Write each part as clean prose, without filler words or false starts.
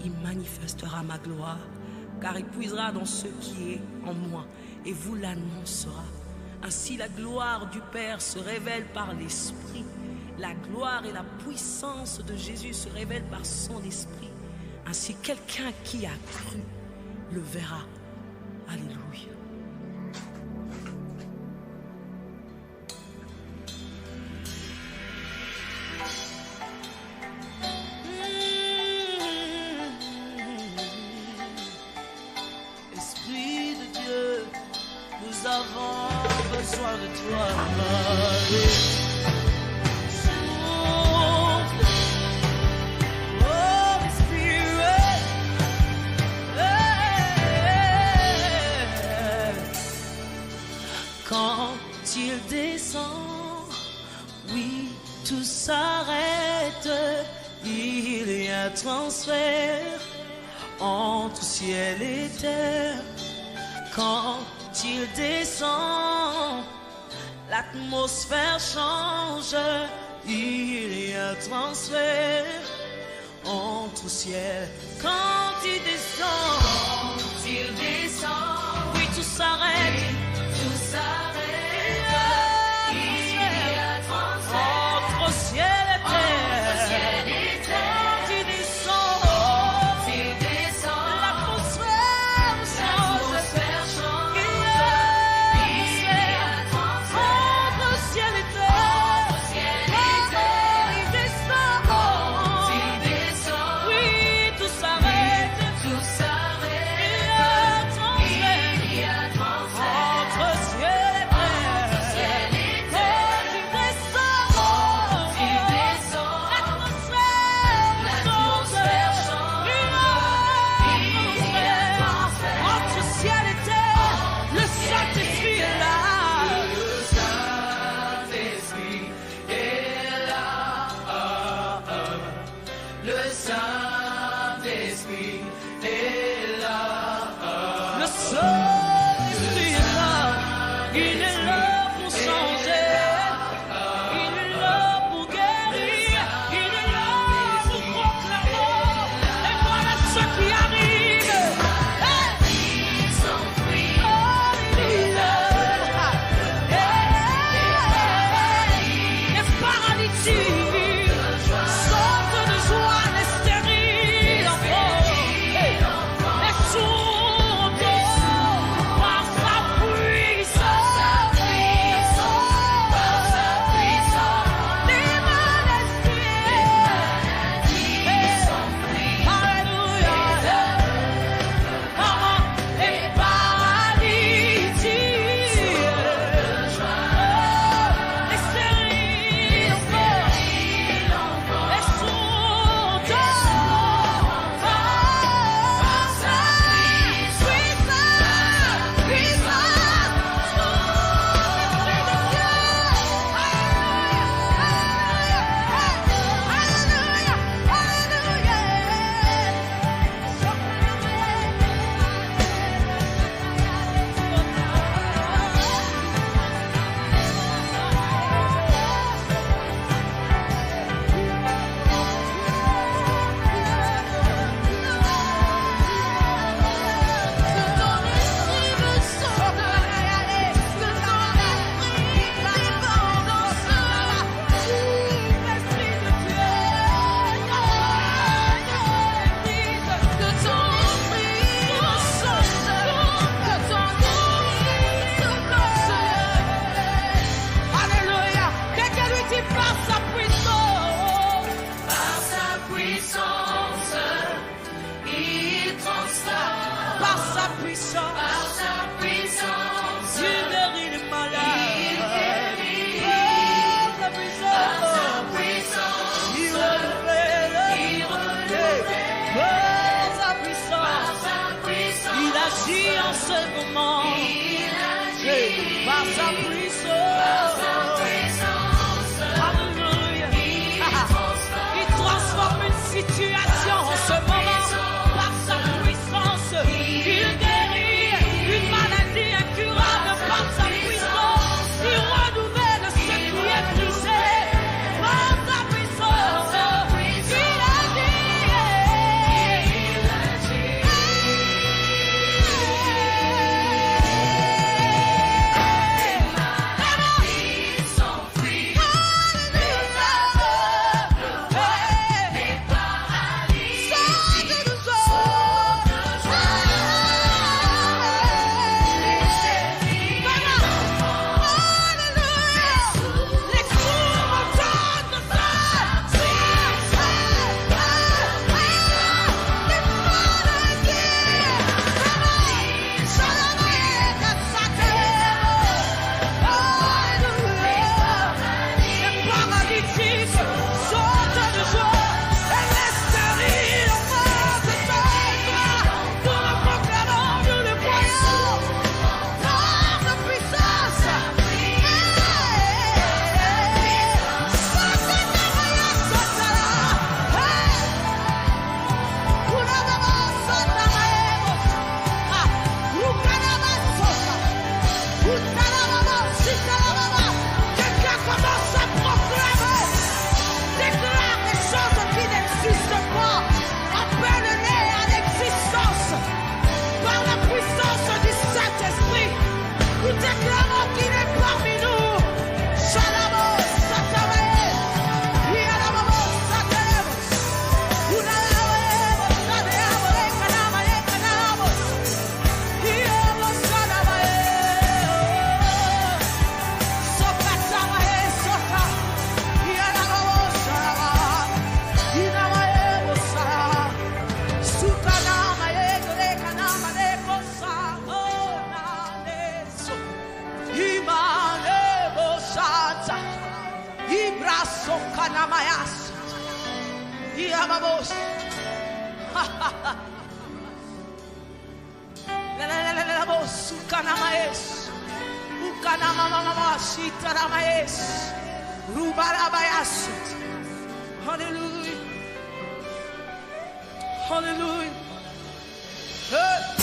il manifestera ma gloire, car il puisera dans ce qui est en moi et vous l'annoncera. Ainsi la gloire du Père se révèle par l'Esprit. La gloire et la puissance de Jésus se révèlent par son Esprit. Ainsi quelqu'un qui a cru le verra. Alléluia. Esprit de Dieu, nous avons besoin de toi. Quand il descend, oui, tout s'arrête. Il y a transfert entre ciel et terre. Quand il descend, l'atmosphère change. Il y a transfert entre ciel. Quand il descend, oui, tout s'arrête. Tout s'arrête, il y a transfert entre ciel et terre. Quand il descend, l'atmosphère change. Il y a transfert entre ciel et terre. Quand il descend, oui, tout s'arrête. Il y a transfert. Par sa puissance. Alléluia. Il transforme une situation en ce moment. Par sa puissance, il guérit une maladie incurable. Par sa puissance, il renouvelle ce qui est brisé. Par sa puissance, il a dit. Hallelujah. Hallelujah. Hey.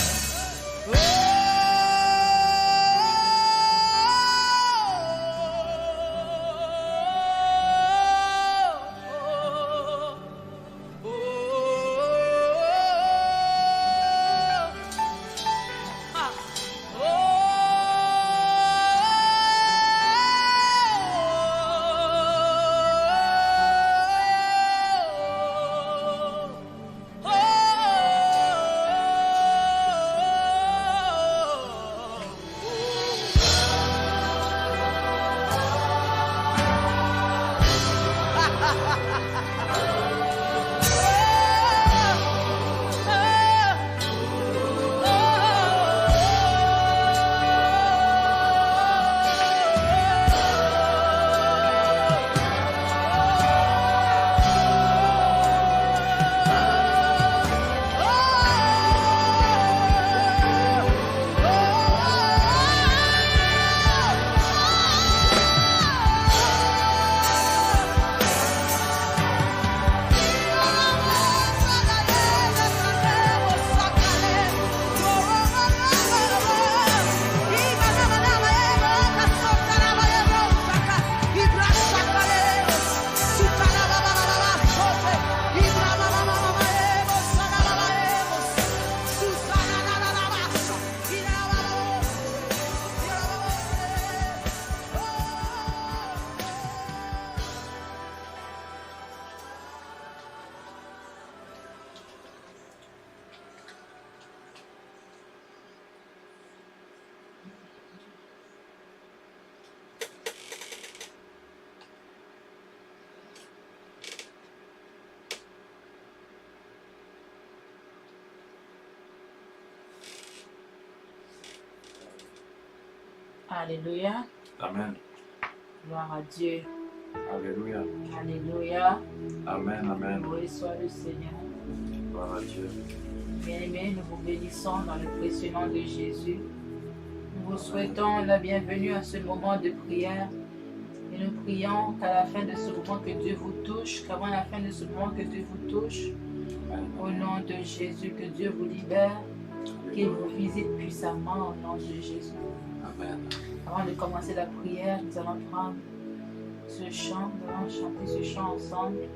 Alléluia. Amen. Gloire à Dieu. Alléluia. Alléluia. Amen, amen. Loué soit le Seigneur. Gloire à Dieu. Bien-aimés, nous vous bénissons dans le précieux nom de Jésus. Nous vous souhaitons la bienvenue à ce moment de prière. Et nous prions qu'à la fin de ce moment que Dieu vous touche, qu'avant la fin de ce moment que Dieu vous touche. Au nom de Jésus, que Dieu vous libère, qu'il vous visite puissamment au nom de Jésus. Amen. Avant de commencer la prière, nous allons prendre ce chant, nous allons chanter ce chant ensemble.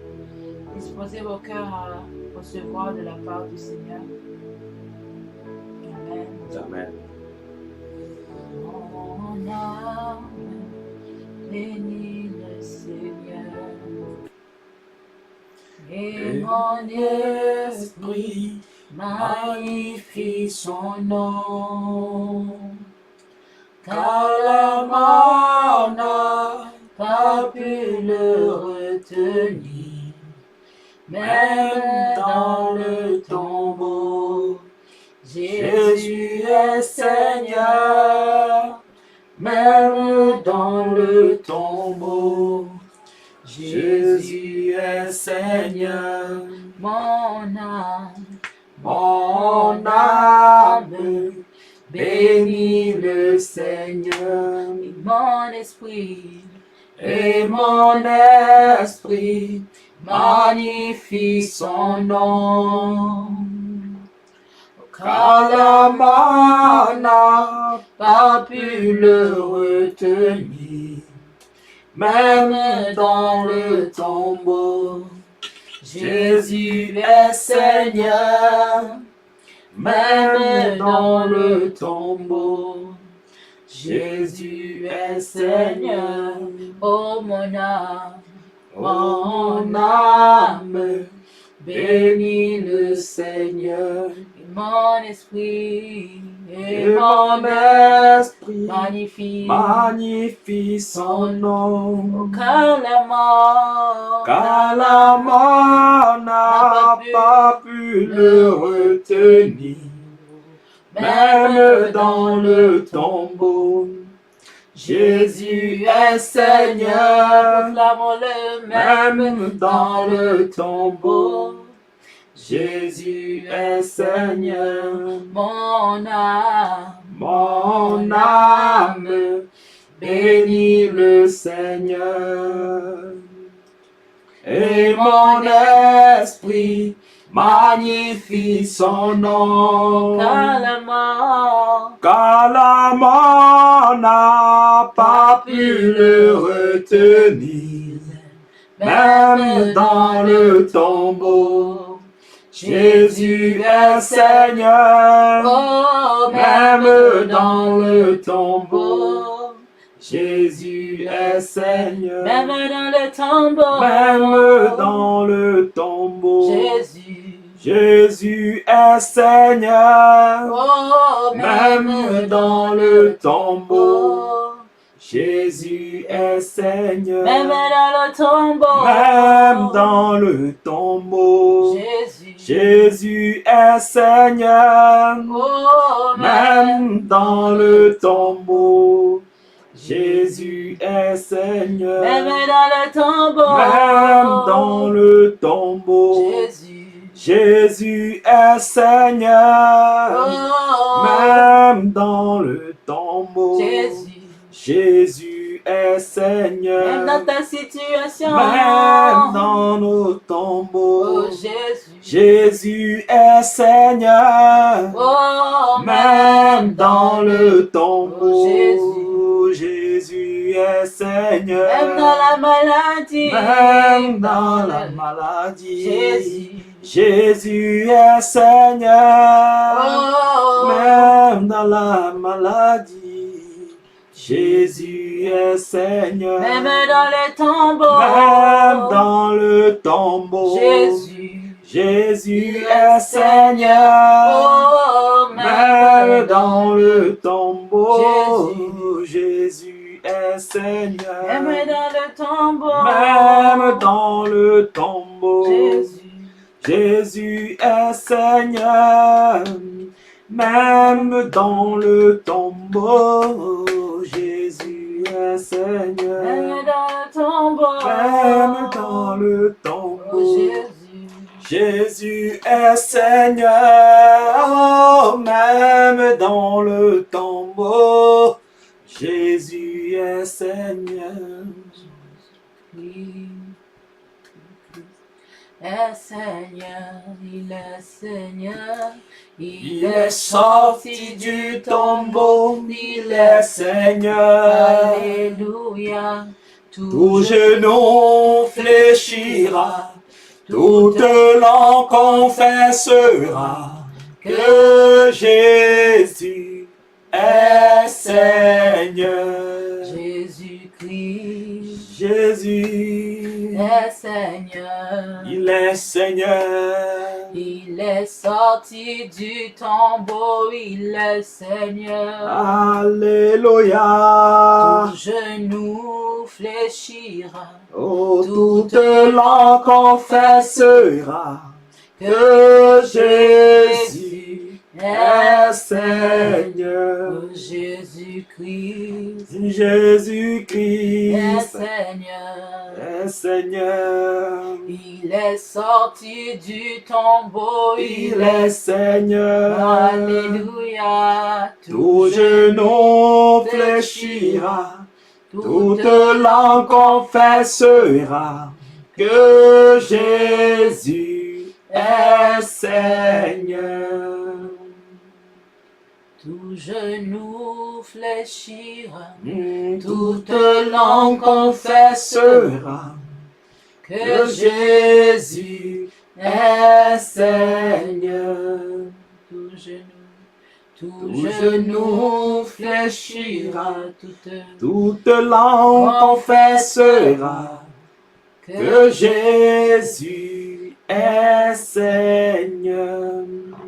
Disposez vos cœurs à recevoir de la part du Seigneur. Amen. Amen. Mon âme bénit le Seigneur. Et mon esprit magnifie son nom. Car la mort n'a pas pu le retenir, même dans le tombeau. Jésus est Seigneur, même dans le tombeau. Jésus est Seigneur, mon âme bénis le Seigneur, et mon esprit magnifie son nom. Car la mort n'a pas pu le retenir, même dans le tombeau. Jésus est Seigneur, même dans le tombeau. Jésus est Seigneur, oh mon âme, bénis le Seigneur, et mon esprit magnifie son nom. Car la mort n'a pas pu le retenir, même dans le tombeau. Jésus est Seigneur, proclamons-le, même dans le tombeau. Jésus est Seigneur. Mon âme, Mon âme bénit le Seigneur. Et mon esprit magnifie son nom. Car la mort n'a pas pu le retenir, même dans le tombeau. Jésus est Seigneur, même dans le tombeau. Jésus est Seigneur, même dans le tombeau. même dans le tombeau. Jésus est Seigneur, même dans le tombeau. Jésus est Seigneur, même dans le tombeau. même dans le tombeau. Jésus est Seigneur, même dans le tombeau. Jésus est Seigneur, même dans le tombeau. même dans le tombeau. Jésus est Seigneur, même dans le tombeau. Jésus est Seigneur, même dans ta situation. même dans nos tombeaux. Jésus est Seigneur, même dans le tombeau. Jésus est Seigneur, même dans la maladie. même dans la maladie. Jésus est Seigneur, même dans la maladie. Jésus est Seigneur, même dans le tombeau. même dans le tombeau. Jésus est Seigneur, même dans le tombeau. Jésus est Seigneur, même dans le tombeau. même dans le tombeau. Jésus est Seigneur, même dans le tombeau. Jésus est Seigneur, même dans le tombeau. même dans le tombeau. Jésus est Seigneur, même dans le tombeau. Jésus est Seigneur. Est Seigneur, il est Seigneur, Il est sorti du tombeau, il est Seigneur. Alléluia. Tout genou fléchira, toute langue confessera que Jésus est Seigneur. Jésus-Christ Jésus est Seigneur. il est Seigneur. Il est sorti du tombeau, il est Seigneur. Alléluia. Tout genou fléchira, Oh, toute langue confessera que Jésus est Seigneur. Jésus-Christ est Jésus-Christ Seigneur. est Seigneur. Il est sorti du tombeau, Il est Seigneur. Alléluia. Tout genou fléchira, toute langue confessera que Jésus est Seigneur. Tout genou fléchira, Toute langue confessera que Jésus est Seigneur. tout genou fléchira, Toute langue confessera que Jésus est Seigneur.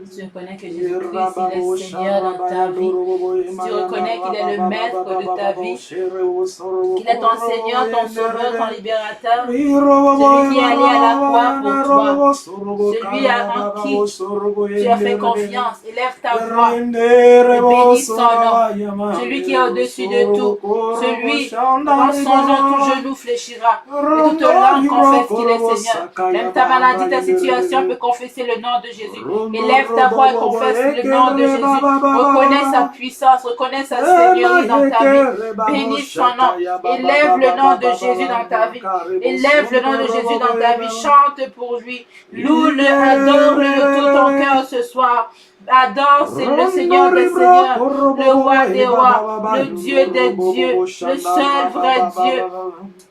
Si tu reconnais que Jésus-Christ il est Seigneur dans ta vie, si tu reconnais qu'il est le maître de ta vie, qu'il est ton Seigneur, ton sauveur, ton libérateur, celui qui est allé à la croix pour toi, celui en qui tu as fait confiance, élève ta voix et bénis son nom, celui qui est au-dessus de tout, celui dans son nom tout genou fléchira et toute langue confesse qu'il est Seigneur. Même ta maladie, ta situation, peut confesser le nom de Jésus. Élève ta voix et confesse le nom de Jésus. Reconnais sa puissance, reconnais sa seigneurie dans ta vie. Bénis son nom. Élève le nom de Jésus dans ta vie. Élève le nom de Jésus dans ta vie. Chante pour lui. Loue-le, adore-le de tout ton cœur ce soir. Adore le Seigneur des Seigneurs, le Roi des Rois, le Dieu des dieux, le seul vrai Dieu,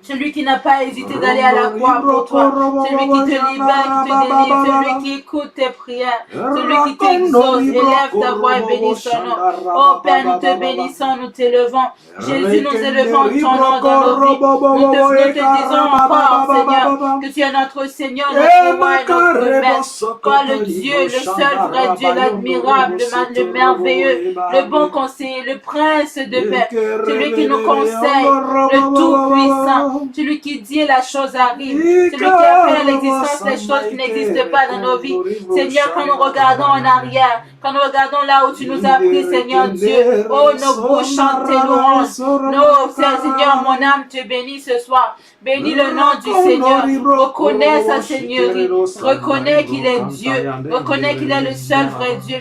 celui qui n'a pas hésité d'aller à la croix pour toi, celui qui te libère, qui te délivre, celui qui écoute tes prières, celui qui t'exauce. Élève ta voix et bénis son nom. Oh Père, nous te bénissons, nous t'élevons. Jésus, nous élevons ton nom dans nos vies. Nous te disons encore, Seigneur, que tu es notre Seigneur, notre Roi et notre Maître. Toi, le Dieu, le seul vrai Dieu, l'admirable, le merveilleux, le bon conseiller, le prince de paix, celui qui nous conseille, le tout-puissant, celui qui dit la chose arrive, celui qui a fait à l'existence les choses qui n'existent pas dans nos vies. Seigneur, quand nous regardons en arrière, quand nous regardons là où tu nous as pris, Seigneur Dieu, oh, nos bouches chantent tes louanges. Oh, Seigneur, mon âme te bénit ce soir. Bénis le nom du Seigneur. Reconnais sa seigneurie. Reconnais qu'il est Dieu. Reconnais qu'il est le seul vrai Dieu.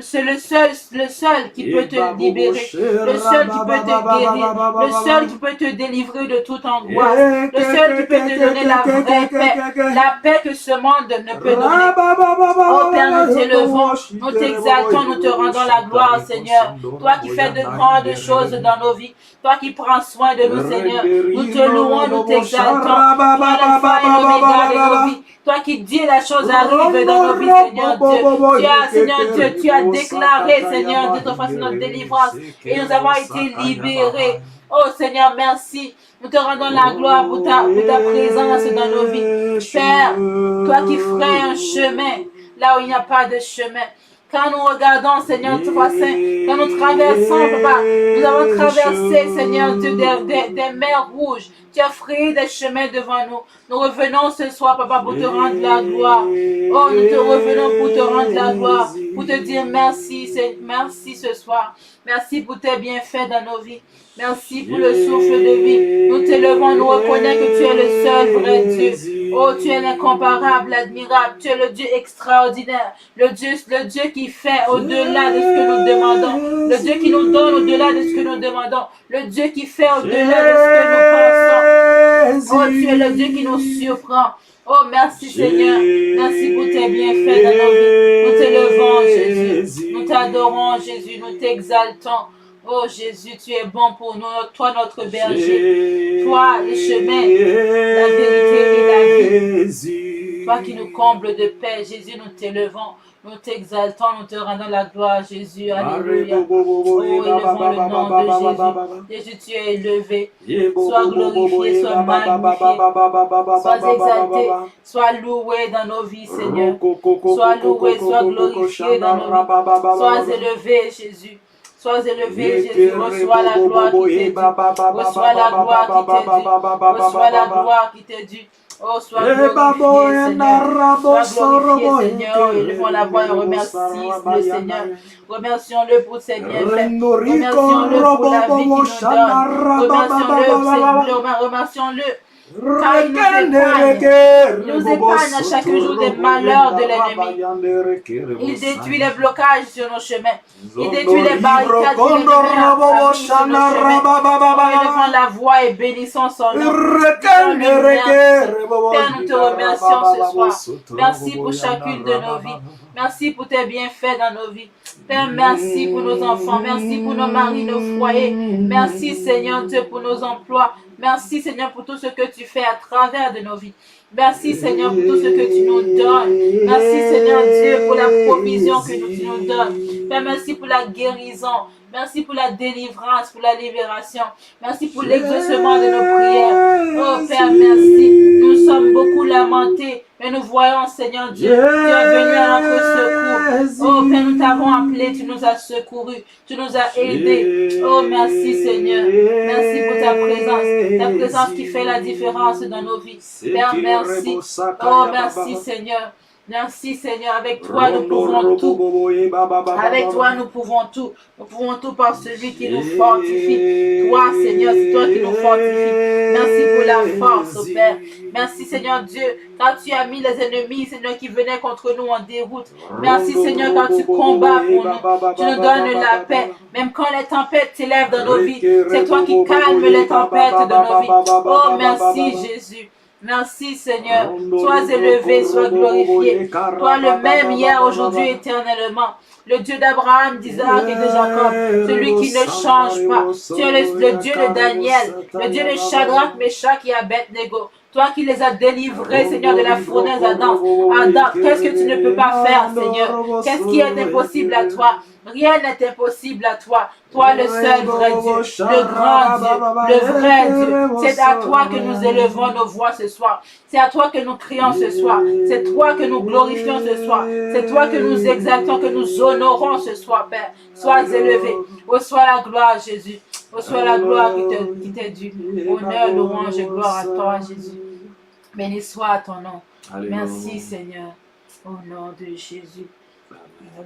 C'est le seul qui peut te libérer, le seul qui peut te guérir, le seul qui peut te délivrer de toute angoisse, le seul qui peut te donner la vraie paix, la paix que ce monde ne peut donner. Oh Père, nous t'élevons, nous t'exaltons, nous te rendons la gloire, Seigneur. Toi qui fais de grandes choses dans nos vies, toi qui prends soin de nous, Seigneur. Nous te louons, nous t'exaltons. Toi l'alpha et l'oméga de nos vies. Toi qui dis la chose arrive dans nos vies, Seigneur Dieu. Seigneur Dieu, tu as déclaré, Seigneur Dieu, ton face notre délivrance. Et nous avons été libérés. Oh Seigneur, merci. Nous te rendons la gloire pour ta présence dans nos vies. Père, toi qui ferais un chemin là où il n'y a pas de chemin. Quand nous regardons, Seigneur, toi Saint, quand nous traversons, Papa, nous avons traversé, Seigneur Dieu, des mers rouges. Tu as frayé des chemins devant nous. Nous revenons ce soir, Papa, pour te rendre la gloire. Oh, nous te revenons pour te rendre la gloire, pour te dire merci, merci ce soir. Merci pour tes bienfaits dans nos vies. Merci pour le souffle de vie. Nous t'élevons, nous reconnaissons que tu es le seul vrai Dieu. Oh, tu es l'incomparable, l'admirable. Tu es le Dieu extraordinaire. Le Dieu qui fait au-delà de ce que nous demandons. Le Dieu qui nous donne au-delà de ce que nous demandons. Le Dieu qui fait au-delà de ce que nous pensons. Oh, tu es le Dieu qui nous surprend. Oh, merci Seigneur. Merci pour tes bienfaits dans nos vies. Nous t'élevons, Jésus. Nous t'adorons, Jésus. Nous t'exaltons. Oh Jésus, tu es bon pour nous, toi notre berger, toi le chemin, la vérité et la vie, toi qui nous combles de paix. Jésus, nous t'élevons, nous t'exaltons, nous te rendons la gloire, Jésus, alléluia. Oh, élevons le nom de Jésus. Jésus, tu es élevé, sois glorifié, sois magnifié, sois exalté, sois loué dans nos vies, Seigneur. Sois loué, sois glorifié dans nos vies, sois élevé, Jésus. Sois élevé, Jésus, reçois la gloire qui t'est due. Reçois la gloire qui t'est due. Reçois la gloire qui t'est due. Oh, sois glorifié, Seigneur. Sois glorifié, Seigneur. Élevons la voix et remercions le Seigneur. Remercions-le pour ses bienfaits. Remercions-le pour la vie qu'il nous donne. Remercions-le. Car il nous épargne à chaque jour des malheurs de l'ennemi. Il détruit les blocages sur nos chemins. Il détruit les barricades qui nous mettent sur nos chemins. Élevons la voix et bénissons son nom. Père, nous te remercions ce soir. Merci pour chacune de nos vies. Merci pour tes bienfaits dans nos vies. Père, merci pour nos enfants. Merci pour nos maris, nos foyers. Merci Seigneur Dieu pour nos emplois. Merci Seigneur pour tout ce que tu fais à travers de nos vies. Merci Seigneur pour tout ce que tu nous donnes. Merci Seigneur Dieu pour la provision que tu nous donnes. Père, merci pour la guérison. Merci pour la délivrance, pour la libération. Merci pour l'exaucement de nos prières. Oh Père, merci. Nous sommes beaucoup lamentés, mais nous voyons, Seigneur Dieu, tu es venu à notre secours. Oh Père, nous t'avons appelé, tu nous as secourus, tu nous as aidés. Oh merci Seigneur. Merci pour ta présence qui fait la différence dans nos vies. Père, merci. Oh merci Seigneur. Merci Seigneur, avec toi nous pouvons tout. Avec toi nous pouvons tout. Nous pouvons tout par celui qui nous fortifie. Toi Seigneur, c'est toi qui nous fortifie. Merci pour la force, oh Père. Merci Seigneur Dieu, quand tu as mis les ennemis, Seigneur, qui venaient contre nous en déroute. Merci Seigneur, quand tu combats pour nous, tu nous donnes la paix. Même quand les tempêtes s'élèvent dans nos vies, c'est toi qui calmes les tempêtes de nos vies. Oh merci Jésus. Merci Seigneur, sois élevé, sois glorifié. Toi le même hier, aujourd'hui, éternellement. Le Dieu d'Abraham, d'Isaac et de Jacob, celui qui ne change pas. Tu es le Dieu de Daniel, le Dieu de Shadrach, Meshach et Abednego. Toi qui les as délivrés, Seigneur, de la fournaise Adam. Qu'est-ce que tu ne peux pas faire, Seigneur? Qu'est-ce qui est impossible à toi? Rien n'est impossible à toi. Toi, le seul vrai Dieu, le grand Dieu, le vrai Dieu. C'est à toi que nous élevons nos voix ce soir. C'est à toi que nous crions ce soir. C'est toi que nous glorifions ce soir. C'est toi que nous exaltons, que nous honorons ce soir, Père. Sois élevé. Reçois la gloire, Jésus. Reçois la gloire qui t'est due. Honneur, louange et gloire à toi, Jésus. Béni soit ton nom. Alléluia. Merci, Seigneur. Au nom de Jésus.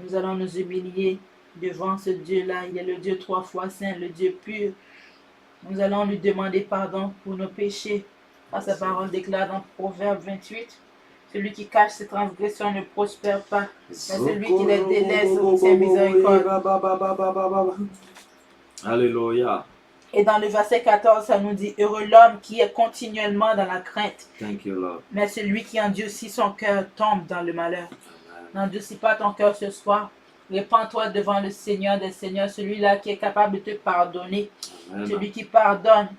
Nous allons nous humilier devant ce Dieu-là. Il est le Dieu 3 fois saint, le Dieu pur. Nous allons lui demander pardon pour nos péchés. Sa parole déclare dans Proverbe 28. Celui qui cache ses transgressions ne prospère pas. Mais celui qui les délaisse obtient miséricorde. Alléluia. Et dans le verset 14, ça nous dit, heureux l'homme qui est continuellement dans la crainte. Thank you, Lord. Mais celui qui endurcit son cœur tombe dans le malheur. N'endurcis pas ton cœur ce soir. Répands-toi devant le Seigneur des Seigneurs, celui-là qui est capable de te pardonner. Amen. Celui qui pardonne.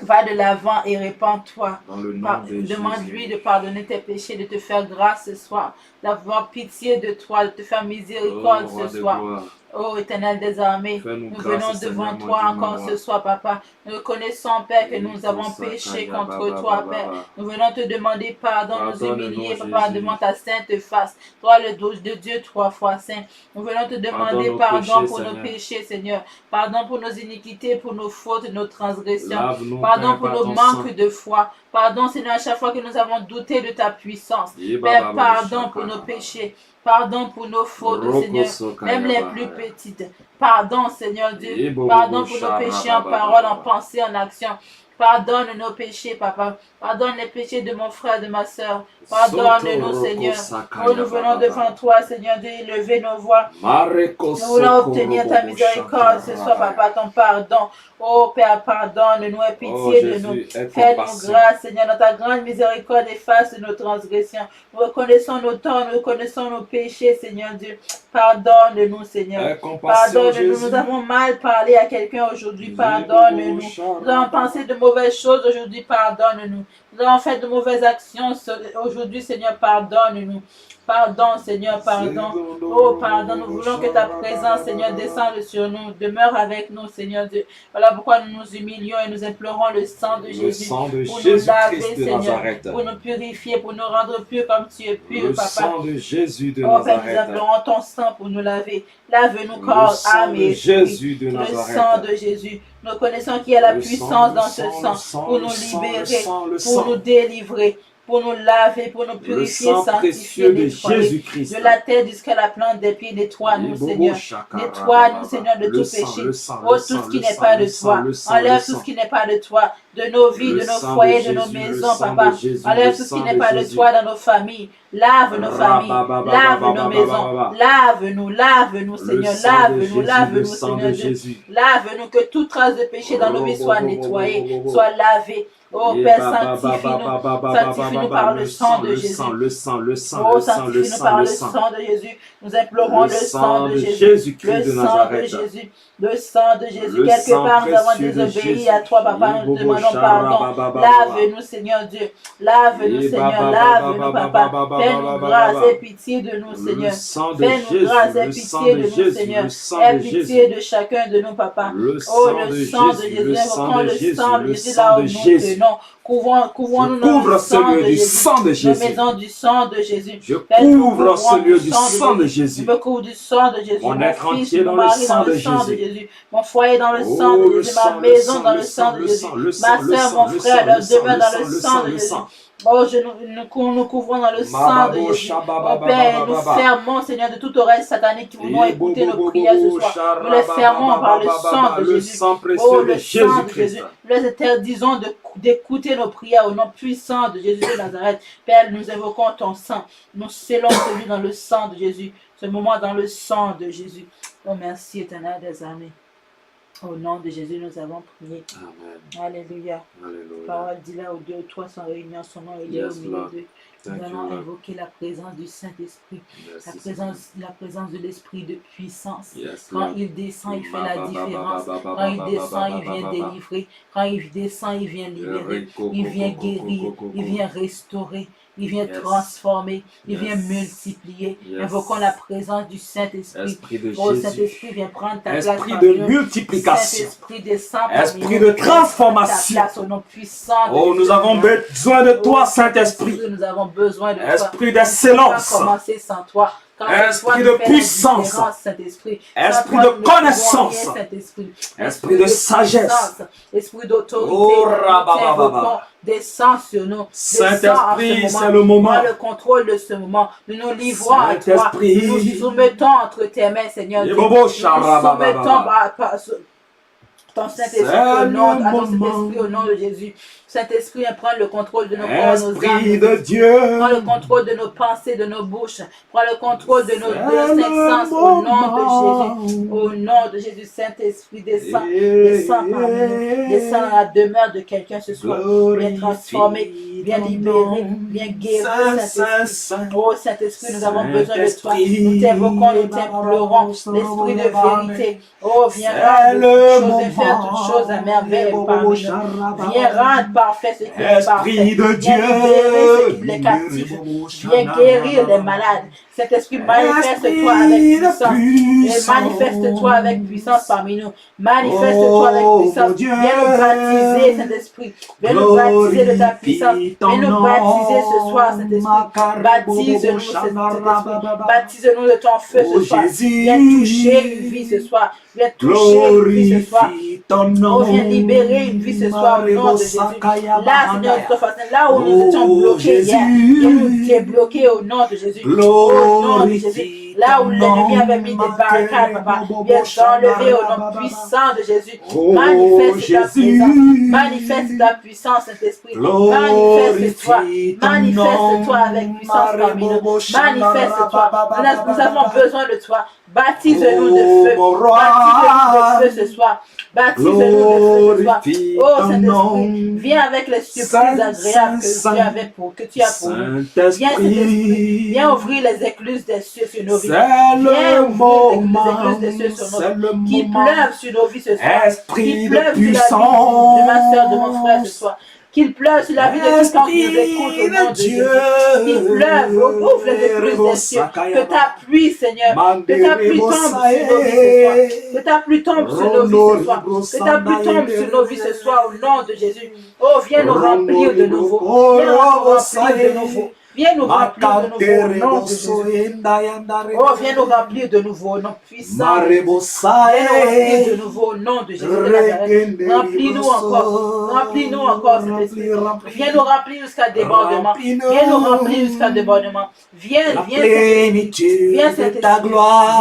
Va de l'avant et répands-toi. Demande-lui de pardonner tes péchés, de te faire grâce ce soir, d'avoir pitié de toi, de te faire miséricorde ce soir. Oh Éternel des armées, nous venons devant toi encore ce soir, Papa. Nous reconnaissons, Père, que nous avons péché contre toi, Père. Nous venons te demander pardon, nous humilier, Papa, devant ta sainte face. Toi, le douce de Dieu, 3 fois saint. Nous venons te demander pardon pour nos péchés, Seigneur. Pardon pour nos iniquités, pour nos fautes, nos transgressions. Pardon pour nos manques de foi. Pardon, Seigneur, à chaque fois que nous avons douté de ta puissance. Père, pardon pour nos péchés. Pardon pour nos fautes, Seigneur, même les plus petites. Pardon, Seigneur Dieu. Pardon pour nos péchés en parole, en pensée, en action. Pardonne nos péchés, Papa. Pardonne les péchés de mon frère, de ma soeur. Pardonne-nous, Seigneur. Oh, nous venons devant toi, Seigneur Dieu, élever nos voix. Nous voulons obtenir ta miséricorde ce soir, Papa, ton pardon. Oh, Père, pardonne-nous et pitié de nous. Fais-nous grâce, Seigneur, dans ta grande miséricorde, efface nos transgressions. Nous reconnaissons nos torts, nous reconnaissons nos péchés, Seigneur Dieu. Pardonne-nous, Seigneur. Pardonne-nous. Nous avons mal parlé à quelqu'un aujourd'hui. Pardonne-nous. Nous avons pensé de mauvaises choses aujourd'hui. Pardonne-nous. Nous avons fait de mauvaises actions aujourd'hui, Seigneur. Pardonne-nous. Pardon, Seigneur, pardon. Oh, pardon, nous voulons que ta présence, Seigneur, descende sur nous, demeure avec nous, Seigneur Dieu. Voilà pourquoi nous nous humilions et nous implorons le sang de Jésus pour nous laver, Seigneur, pour nous purifier, pour nous rendre purs comme tu es pur, Papa. Le sang de Jésus de Nazareth. Nazareth. Nous implorons ton sang pour nous laver. Lave-nous corps, âme et esprit. Le sang de Jésus. Nous connaissons qu'il y a la puissance dans ce sang pour nous libérer, pour nous délivrer, pour nous laver, pour nous purifier, sanctifier, nettoyer. De la tête jusqu'à la plante des pieds, nettoie-nous, Seigneur. Nettoie-nous, Seigneur, de tout péché. Oh, tout ce qui n'est pas de toi. Enlève tout ce qui n'est pas de toi. De nos vies, de nos foyers, de nos maisons, Papa. Enlève tout ce qui n'est pas de toi dans nos familles. Lave nos familles. Lave nos maisons. Lave-nous, Seigneur. Lave-nous, Seigneur Dieu. Lave-nous, que toute trace de péché dans nos vies soit nettoyée, soit lavée. Oh Père, sanctifie-nous par le sang de Jésus. Le sang par le sang de Jésus. Nous implorons le sang de Jésus. Le sang de Jésus. Le sang de Jésus. Quelque part, nous avons désobéi à toi, Papa. Nous te demandons pardon. Lave-nous, Seigneur Dieu. Lave-nous, Seigneur. Lave-nous, Papa. Fais-nous grâce et pitié de nous, Seigneur. Fais-nous grâce et pitié de nous, Seigneur. Aie pitié de chacun de nous, Papa. Oh, le sang de Jésus. Invoquons le sang de Jésus là où nous tenons. Couvrons-nous dans le sang de Jésus. Nos maisons du sang de Jésus. Je couvre ce lieu du sang de Jésus. Je me couvre du sang de Jésus. Mon être entier dans le sang de Jésus. Mon foyer dans le sang de Jésus. Ma maison dans le sang de Jésus. Ma soeur, mon frère, leur demeure dans le sang de Jésus. Oh, nous couvrons dans le sang de Jésus. Oh Père, nous fermons, Seigneur, de toute oreille satanique qui voudront écouter nos prières ce soir. Nous les fermons par le sang de Jésus. Oh, le sang de Jésus. Nous les interdisons d'écouter nos prières au nom puissant de Jésus de Nazareth. Père, nous invoquons ton sang. Nous scellons celui dans le sang de Jésus. Ce moment dans le sang de Jésus. Oh, merci, Éternel des armées. Au nom de Jésus, nous avons prié. Amen. Alléluia. Alléluia. La parole dit là où 2 ou 3 sont réunis en son nom, il est au milieu d'eux. Nous allons invoquer la présence du Saint-Esprit, la présence de l'Esprit de puissance. Quand il descend, il fait la différence. Quand il descend, il vient délivrer. Quand il descend, il vient libérer. Il vient guérir. Il vient restaurer. Il vient transformer, il vient multiplier. Invoquons la présence du Saint-Esprit. Oh, Saint-Esprit, viens prendre ta place. Esprit de multiplication. Saint-Esprit, descend. Esprit de transformation. Oh, nous avons besoin de toi, Saint-Esprit. Nous avons besoin de toi. Esprit d'excellence. Commencer sans toi. Esprit de puissance, esprit de connaissance, esprit de sagesse, esprit d'autorité, descends sur nous. Saint-Esprit, c'est le moment. Prends le contrôle de ce moment. Nous nous livrons à toi. Nous nous soumettons entre tes mains, Seigneur. Nous nous soumettons ton Saint-Esprit au nom de Jésus. Saint-Esprit, prends le contrôle de nos corps, nos âmes. De Dieu. Prends le contrôle de nos pensées, de nos bouches. Prends le contrôle de nos deux sens au nom de Jésus. Au nom de Jésus, Saint-Esprit, descends. Descends parmi nous. Descends dans la demeure de quelqu'un ce soir. Viens transformer, viens libérer, viens guérir, Saint-Esprit. Oh Saint-Esprit, nous avons besoin de toi. Nous t'invoquons, nous t'implorons. L'Esprit de vérité. Oh, viens rendre toutes choses et faire toutes choses à merveille parmi nous. Viens rendre parfait ce qui est parfait. De Dieu. Viens libérer ce qui les captive. Viens guérir les malades. Cet esprit, manifeste-toi avec puissance. Et manifeste-toi avec puissance parmi nous. Manifeste-toi avec puissance. Viens nous baptiser, Saint-Esprit. Viens nous baptiser de ta puissance. Viens nous baptiser ce soir, Saint-Esprit. Baptise-nous, Saint-Esprit. Baptise-nous de ton feu ce soir. Viens toucher une vie ce soir. Viens toucher une vie ce soir. Oh, viens libérer une vie ce soir au nom de Jésus. Là, Seigneur, là où nous étions bloqués hier, viens nous débloquer au nom de Jésus. Au nom de Jésus. Là où l'ennemi avait mis des barricades, papa, viens t'enlever au nom puissant de Jésus. Manifeste ta puissance. Manifeste ta puissance, Saint-Esprit. Manifeste-toi. Manifeste-toi avec puissance parmi nous. Manifeste-toi. Nous avons besoin de toi. Baptise-nous de feu. Baptise-nous de feu ce soir. Baptise-nous de feu ce soir. Oh Saint-Esprit, viens avec les surprises agréables que tu as pour nous. Viens Saint-Esprit, viens ouvrir les écluses des cieux sur nos vies. Viens ouvrir les écluses des cieux sur nos vies. Qu'il pleuve sur nos vies ce soir. Qu'il pleuve sur la vie de ma soeur, de mon frère ce soir. Qu'il pleuve sur la vie de quiconque nous écoute au nom de Jésus. Qu'il pleuve, ouvre les écluses des cieux. Que ta pluie, Seigneur, que ta pluie tombe sur nos vies ce soir. Que ta pluie tombe sur nos vies ce soir. Que ta pluie tombe sur nos vies ce soir au nom de Jésus. Oh, viens nous remplir de nouveau. Viens nous remplir de nouveau. Viens nous remplir de nouveau au nom de Jésus. Oh, viens nous remplir de nouveau au nom puissant. Viens nous remplir de nouveau au nom de Jésus. Remplis-nous encore. Remplis-nous encore, Saint-Esprit. Viens nous remplir jusqu'à débordement. Viens nous remplir jusqu'à débordement. Viens, Saint-Esprit. Viens, Saint-Esprit.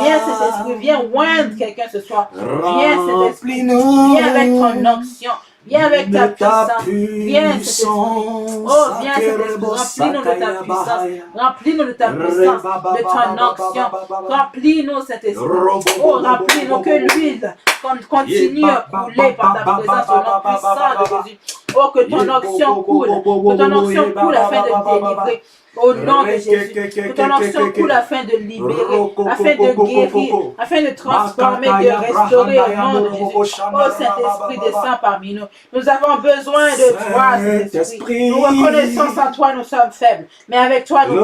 Viens, Saint-Esprit. Viens oindre quelqu'un ce soir. Viens, Saint-Esprit. Viens avec ton onction. Viens avec ta puissance. Viens, Saint-Esprit. Oh, viens, Saint-Esprit. Remplis-nous de ta puissance. Remplis-nous de ta puissance, de ton onction. Remplis-nous, Saint-Esprit. Oh, remplis-nous que l'huile continue à couler par ta présence au nom puissant de Jésus. Oh, que ton onction coule. Que ton onction coule afin de délivrer. Au nom de Jésus, que ton onction coule afin de libérer, afin de guérir, afin de transformer, de restaurer au nom de Jésus. Oh Saint-Esprit, descends parmi nous. Nous avons besoin de toi, Saint-Esprit. Nous reconnaissons sans toi, nous sommes faibles. Mais avec toi, nous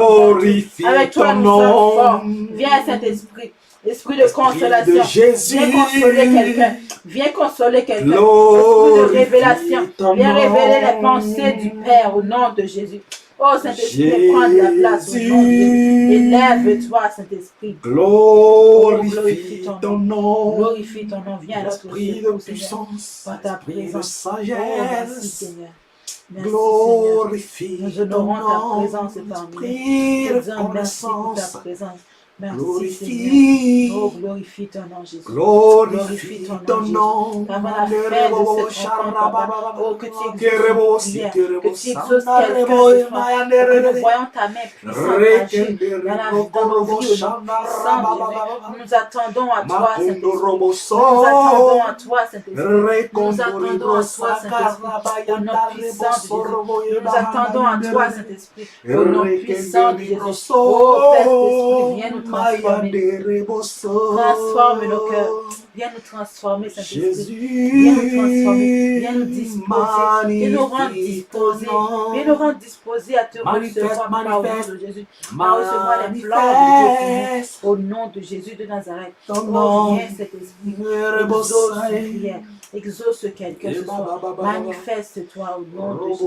sommes forts. Viens, Saint-Esprit. Esprit de consolation, viens consoler quelqu'un, viens consoler quelqu'un. Esprit de révélation, viens révéler les pensées du Père au nom de Jésus. Oh Saint-Esprit, prends ta place au nom de Jésus. Élève-toi, Saint-Esprit. Glorifie ton nom. Glorifie ton nom. Viens à notre Esprit de puissance, par ta présence. sagesse. Oh, merci Seigneur. Merci, Glorifie Seigneur. Nous honorons ta présence parmi nous. Disons merci pour ta présence. Merci, Seigneur. Oh, glorifie ton nom, Jésus. Glorifie ton nom. Car à la fin de cette rencontre, oh, que tu exauces quelqu'un, que nous voyons ta main puissante agir dans nos vies, Jésus. Nous attendons à toi, Saint-Esprit. Nous attendons à toi, Saint-Esprit. Nous attendons à toi, Saint-Esprit. Au nom puissant de Jésus. Nous attendons à toi, Saint-Esprit. Au nom puissant de Jésus. Oh, Saint-Esprit, viens nous transformer. Transforme nos cœurs. Viens nous transformer, Saint-Esprit. Viens nous transformer. Viens nous disposer. Viens nous rendre disposés. Viens nous rendre disposés à te recevoir par le nom de Jésus. À recevoir les plans de Dieu au nom de Jésus de Nazareth. Oh, viens, Saint-Esprit. Exauce une prière. Exauce quelqu'un ce soir. Manifeste-toi au nom de Jésus.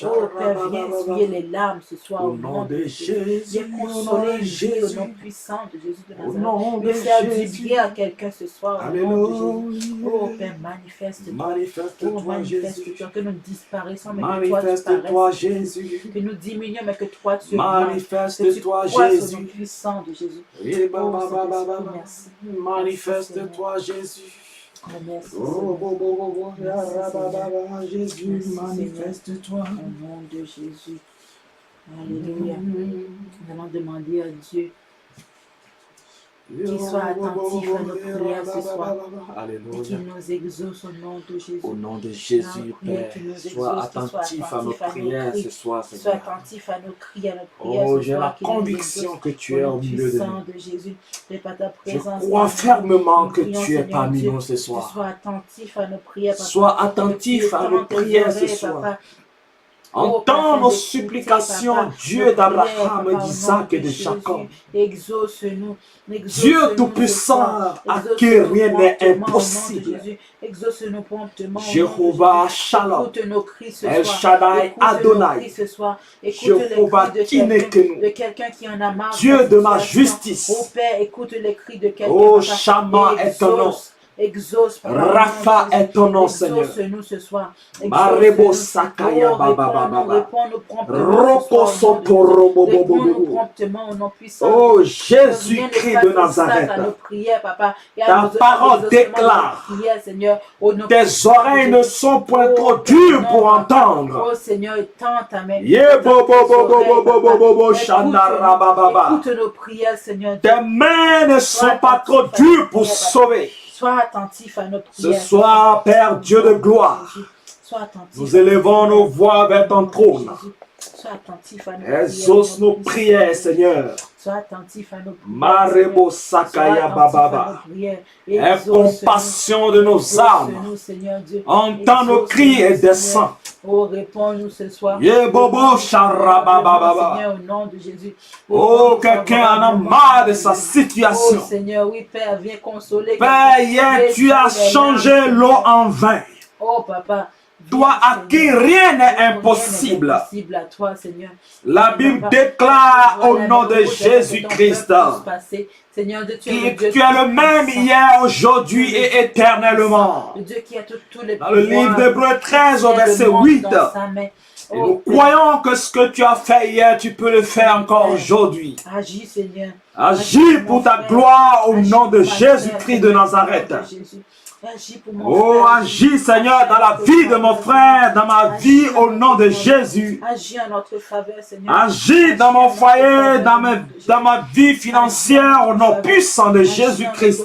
Oh Père, viens essuyer les larmes ce soir au nom de Jésus. Viens consoler une vie au nom puissant de Jésus de Nazareth. Viens faire du bien à quelqu'un ce soir au nom de Jésus. Oh Père, manifeste-toi. Oh, manifeste-toi. Que nous disparaissons, mais que toi disparaisses. Jésus. Que nous diminuons, mais que toi tu manifeste-toi, Jésus. Au nom puissant de Jésus. Merci. Manifeste-toi, Jésus. Merci, Jésus, manifeste-toi. Au nom de Jésus. Alléluia. Nous allons demander à Dieu qu'il soit attentif à nos prières ce soir. Alléluia. Et qu'il nous exauce au nom de Jésus. Au nom de Jésus, Père, sois attentif à nos prières ce soir, Seigneur. Sois attentif à nos cris, à nos prières Oh, ce j'ai soir. la conviction que tu es au milieu de nous. De Jésus. Je crois fermement que tu es parmi nous ce soir. Sois attentif à nos prières, Papa. Sois attentif à nos prières ce soir. Entends nos supplications, Dieu d'Abraham, d'Isaac et de Jacob. Exauce-nous. Dieu Tout-Puissant, à qui rien n'est impossible. Exauce-nous promptement. Jéhovah Shalom. Écoute nos cris ce El soir. Shaddai Adonai. Jéhovah Tinekenu. De quelqu'un qui en a marre. Dieu de ma justice. Oh Père, écoute les cris de quelqu'un. Oh Shama est ton nom. Exauce, Rapha est ton nom, Seigneur. Exauce-nous ce soir. Marebo Sakaya Baba Baba. Réponds-nous promptement. Roko Sotorobo Bobo Réponds-nous promptement au nom puissant. Oh Jésus-Christ de Nazareth. Ta parole déclare. Tes oreilles ne sont point trop dures pour entendre. Oh Seigneur, tends ta main. Écoute nos prières, Seigneur. Tes mains ne sont pas trop dures pour sauver. Sois attentif à nos prières. Ce soir, Père Dieu de gloire, nous élevons nos voix vers ton trône. Sois attentif à nos prières. Exauce nos prières, Seigneur. Sois attentif à nos prières. Marebo Sakaya Bababa. Aie compassion de nos âmes. Entends nos cris et descends. Oh, réponds-nous ce soir. Yebobo Sharabababa. Seigneur, au nom de Jésus. Oh, quelqu'un en a marre de sa situation. Oh, Seigneur, oui, Père, viens consoler. Père, hier, tu as changé l'eau en vin. Oh, Papa. Toi à qui rien n'est impossible. À toi, Seigneur. La Bible déclare au nom de Jésus-Christ tu es le même hier, aujourd'hui et éternellement. Dans le livre d'Hébreux 13 au verset 8. Et nous croyons que ce que tu as fait hier, tu peux le faire encore aujourd'hui. Agis, Seigneur. Agis pour ta gloire au nom de Jésus-Christ de Nazareth. Oh, agis Seigneur dans la vie de mon frère, dans ma vie au nom de Jésus. Agis en notre faveur, Seigneur. Agis dans mon foyer, dans ma vie financière au nom puissant de Jésus-Christ.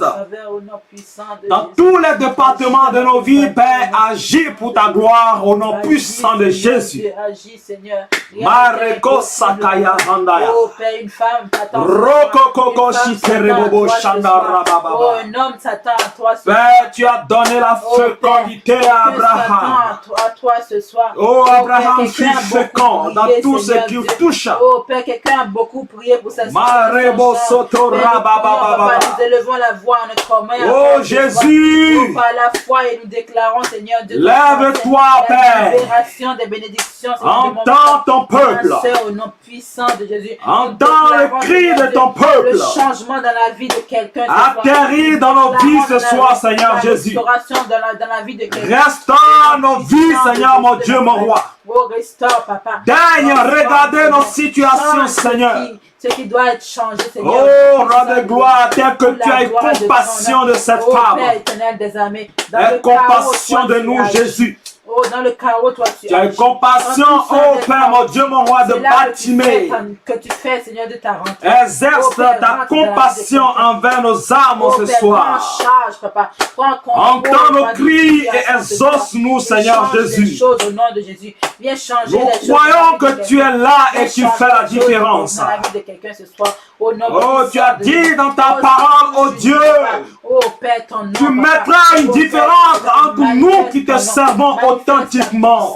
Dans tous les départements de nos vies, Père, agis pour ta gloire au nom puissant de Jésus. Agis, Seigneur. Mareko Sakaya Handaya. Oh, Père, une femme t'attend. Rokoko Shiterebobo Shandarababa. Oh, un homme s'attend à toi. Père, tu as donné la fécondité à Abraham. À toi ce soir. Oh, Abraham fut fécond dans tout ce qui touche. Oh, Père, quelqu'un a beaucoup prié pour sa Marebo Sotorababa. Nous élevons la voix en notre main. Oh, Jésus. Par la foi et nous déclarons, Seigneur Dieu. Lève-toi, Père. Libération des bénédictions. Entends ton peuple. Au nom puissant de Jésus. Entends le cri de ton peuple. Le changement dans la vie de quelqu'un. Atterris dans nos vies ce soir, Seigneur Jésus. Jésus. restauration dans la vie de quelqu'un. Restaure nos vies, Seigneur, mon Dieu, mon roi. Oh, restaure, papa. Daigne regarder nos situations, Seigneur. Ce qui doit être changé, Seigneur. Oh, roi de gloire, tel que tu as eu compassion de cette femme. Père éternel des armées, Aie compassion de nous, Jésus. Oh, dans le chaos, toi, tu as eu compassion, oh Père, mon Dieu, mon roi, de Bartimée. Que tu fais, Seigneur, de ta rentrée. Exerce ta compassion envers nos âmes ce soir. Prends charge, papa. Entends nos cris et exauce-nous, Seigneur Jésus. Au nom de Jésus. Viens changer Nous les choses. croyons que tu es là et tu fais la différence. Dans la vie de quelqu'un ce soir. Oh, tu as dit dans ta parole, oh Dieu, oh, Père, ton nom, tu mettras une différence entre nous qui te servons authentiquement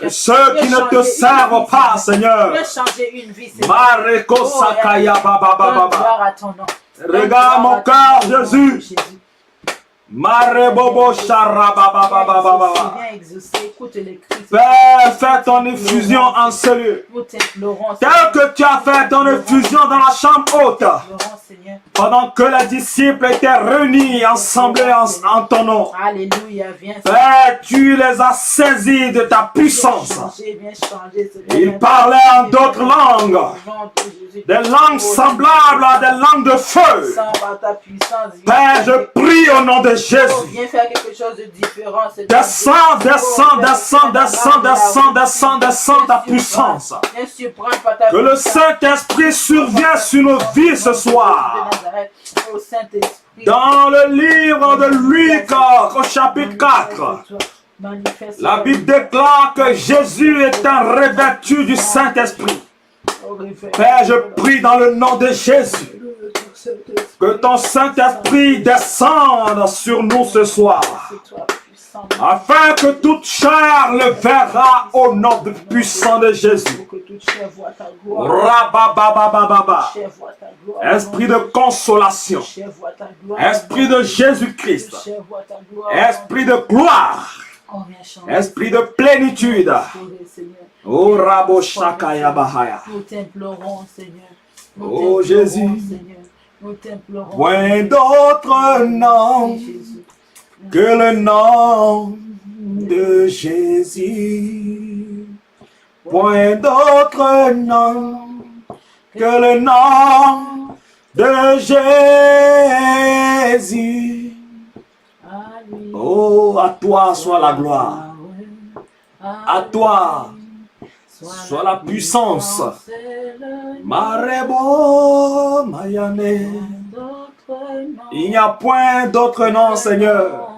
et ceux qui ne te servent pas, Seigneur. Regarde mon cœur, Jésus. Marebobo Charabababababa. Père, fais ton effusion en ce lieu. Tel que tu as fait ton effusion dans la chambre haute. Pendant que les disciples étaient réunis, ensemble en ton nom. Alléluia, Père, tu les as saisis de ta puissance. Ils parlaient en d'autres langues. Des langues semblables à des langues de feu. Père, je prie au nom de Jésus. Viens faire quelque chose de différent. Descends, descends, descends, descends, descends, descends, descends ta puissance. Que le Saint-Esprit survienne sur nos vies ce soir. Dans le livre de Luc, au chapitre 4, la Bible déclare que Jésus est un revêtu du Saint-Esprit. Père, je prie dans le nom de Jésus que ton Saint-Esprit descende sur nous ce soir, afin que toute chair le verra au nom puissant de Jésus. Rabababababa. Esprit de consolation, Esprit de Jésus-Christ, Esprit de gloire, Esprit de plénitude. Oh Rabo Shakaya Bahaya. Nous t'implorons, Seigneur. Oh Jésus. Nous t'implorons. Point d'autre nom que le nom de Jésus. Point d'autre nom que le nom de Jésus. Oh, à toi soit la gloire. À toi soit la puissance. Marebo Mayane. Il n'y a point d'autre nom, Seigneur,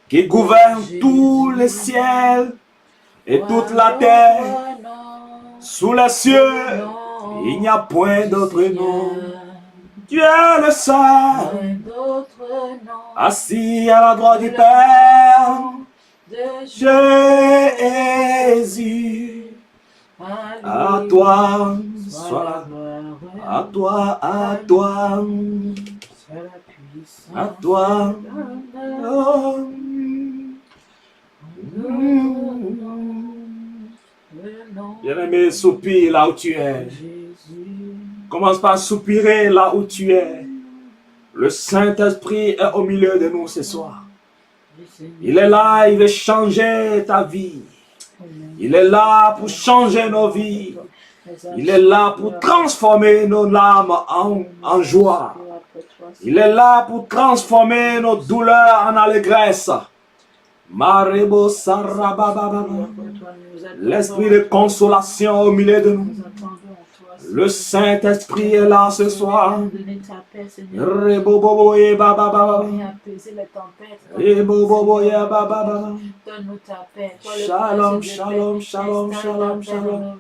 qui gouverne tous les ciels et toute la terre. Sous les cieux, il n'y a point d'autre nom. Tu es le seul, assis à la droite du Père. Jésus, à toi soit la gloire, à toi, à toi, à toi. Oh. Bien-aimé, soupire là où tu es. Commence par soupirer là où tu es. Le Saint-Esprit est au milieu de nous ce soir. Il est là, il veut changer ta vie. Il est là pour changer nos vies. Il est là pour transformer nos larmes en joie. Il est là pour transformer nos douleurs en allégresse. Marebo Sarabababa. L'esprit de consolation au milieu de nous. Le Saint-Esprit est là ce soir. Rebobobo et bababa. Rebobobo et bababa. Shalom, shalom, shalom, shalom, shalom.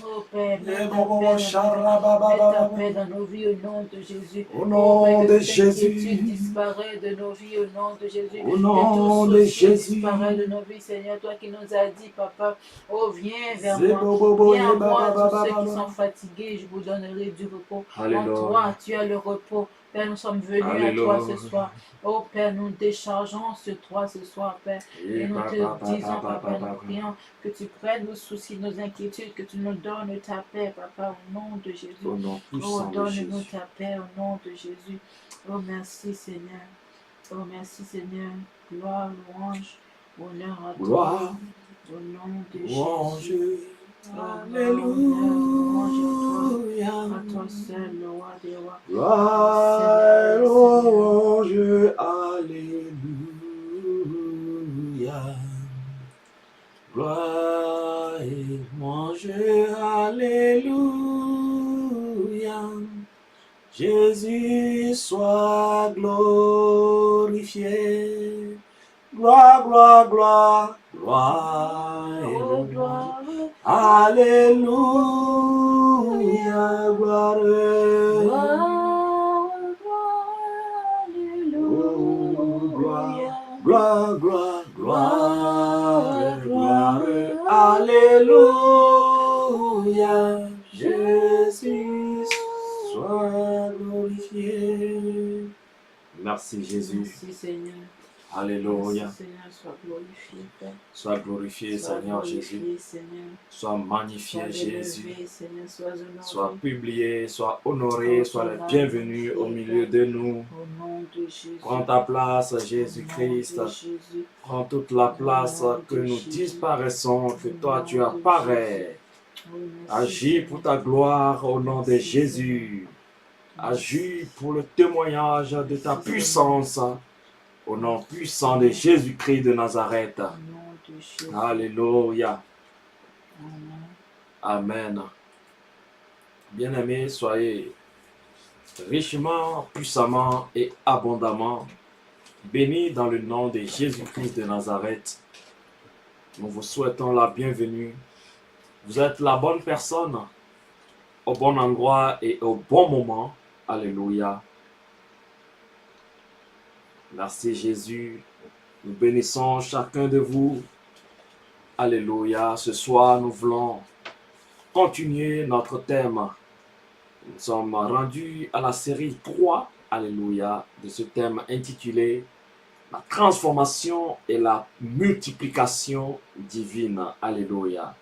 Oh Père, mets ta paix dans nos vies au nom de Jésus. Au nom de Jésus. Disparaît de nos vies au nom de Jésus. Au nom de Jésus. Disparaît de nos vies, Seigneur, toi qui nous as dit, Papa, oh viens vers moi. Viens à moi, tous ceux qui sont fatigués, je vous donnerai du repos. En toi, tu as le repos. Père, nous sommes venus à toi ce soir. Oh Père, nous déchargeons sur toi ce soir, Père. Et nous te disons, Papa, nous prions que tu prennes nos soucis, nos inquiétudes, que tu nous donnes ta paix, Papa, au nom de Jésus. Oh, donne-nous ta paix au nom de Jésus. Oh, merci Seigneur. Oh, merci Seigneur. Gloire, louange, honneur à Gloire, toi. Au nom de louange, Jésus. alléluia. À toi seul, le roi des rois. Gloire, louange, alléluia. Gloire et louange, alléluia. Jésus soit glorifié. Gloire, gloire, gloire, gloire et louange. Alléluia, gloire. Gloire, gloire, gloire, gloire, alléluia, Jésus soit glorifié. Merci Jésus. Merci Seigneur. Alléluia. Merci, Seigneur, sois glorifié, Père. Sois glorifié, Seigneur Jésus. Seigneur. Sois magnifié, Sois Jésus. élevé, Seigneur, sois honoré. Sois publié, sois honoré, sois le bienvenu au milieu de nous. Au nom de Jésus. Prends ta place, Jésus-Christ. Prends toute la place que nous disparaissons, que toi tu apparais. Agis pour ta gloire au nom de Jésus. Agis pour le témoignage de ta puissance. Au nom puissant de Jésus-Christ de Nazareth. Alléluia. Amen. Bien-aimés, soyez richement, puissamment et abondamment bénis dans le nom de Jésus-Christ de Nazareth. Nous vous souhaitons la bienvenue. Vous êtes la bonne personne au bon endroit et au bon moment. Alléluia. Merci Jésus. Nous bénissons chacun de vous. Alléluia. Ce soir, nous voulons continuer notre thème. Nous sommes rendus à la série 3, alléluia, de ce thème intitulé « La transformation et la multiplication divine ». Alléluia.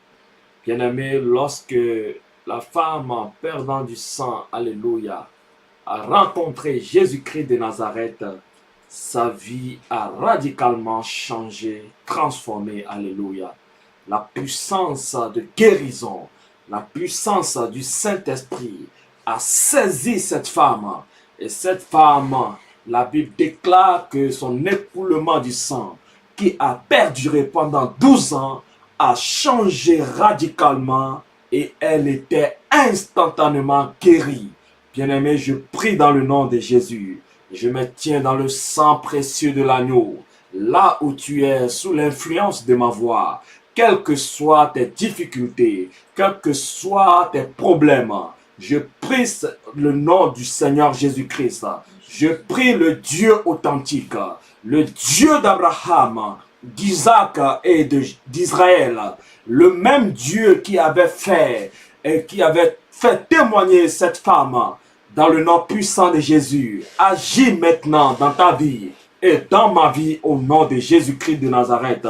Bien-aimés, lorsque la femme perdant du sang, alléluia, a rencontré Jésus-Christ de Nazareth, sa vie a radicalement changé, transformé, alléluia. La puissance de guérison, la puissance du Saint-Esprit a saisi cette femme. Et cette femme, la Bible déclare que son écoulement du sang, qui a perduré pendant 12 ans, a changé radicalement et elle était instantanément guérie. Bien-aimé, je prie dans le nom de Jésus. Je me tiens dans le sang précieux de l'agneau. Là où tu es sous l'influence de ma voix, quelles que soient tes difficultés, quels que soient tes problèmes, je prie le nom du Seigneur Jésus-Christ. Je prie le Dieu authentique, le Dieu d'Abraham, d'Isaac et d'Israël, le même Dieu qui avait fait témoigner cette femme dans le nom puissant de Jésus. Agis maintenant dans ta vie et dans ma vie au nom de Jésus-Christ de Nazareth.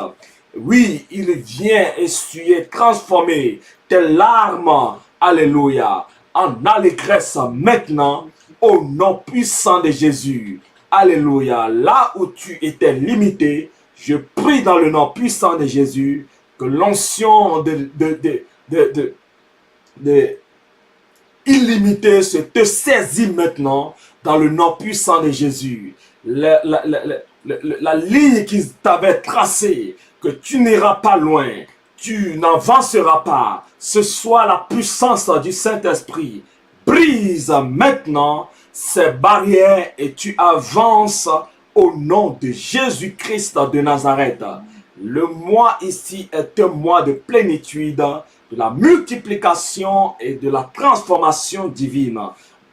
Oui, il vient essuyer, transformer tes larmes, alléluia, en allégresse maintenant au nom puissant de Jésus. Alléluia. Là où tu étais limité, je prie dans le nom puissant de Jésus que l'onction illimité se te saisit maintenant dans le nom puissant de Jésus. La ligne qui t'avait tracée, que tu n'iras pas loin, tu n'avanceras pas. Ce soit la puissance du Saint-Esprit. Brise maintenant ces barrières et tu avances au nom de Jésus-Christ de Nazareth. Le mois ici est un mois de plénitude, de la multiplication et de la transformation divine.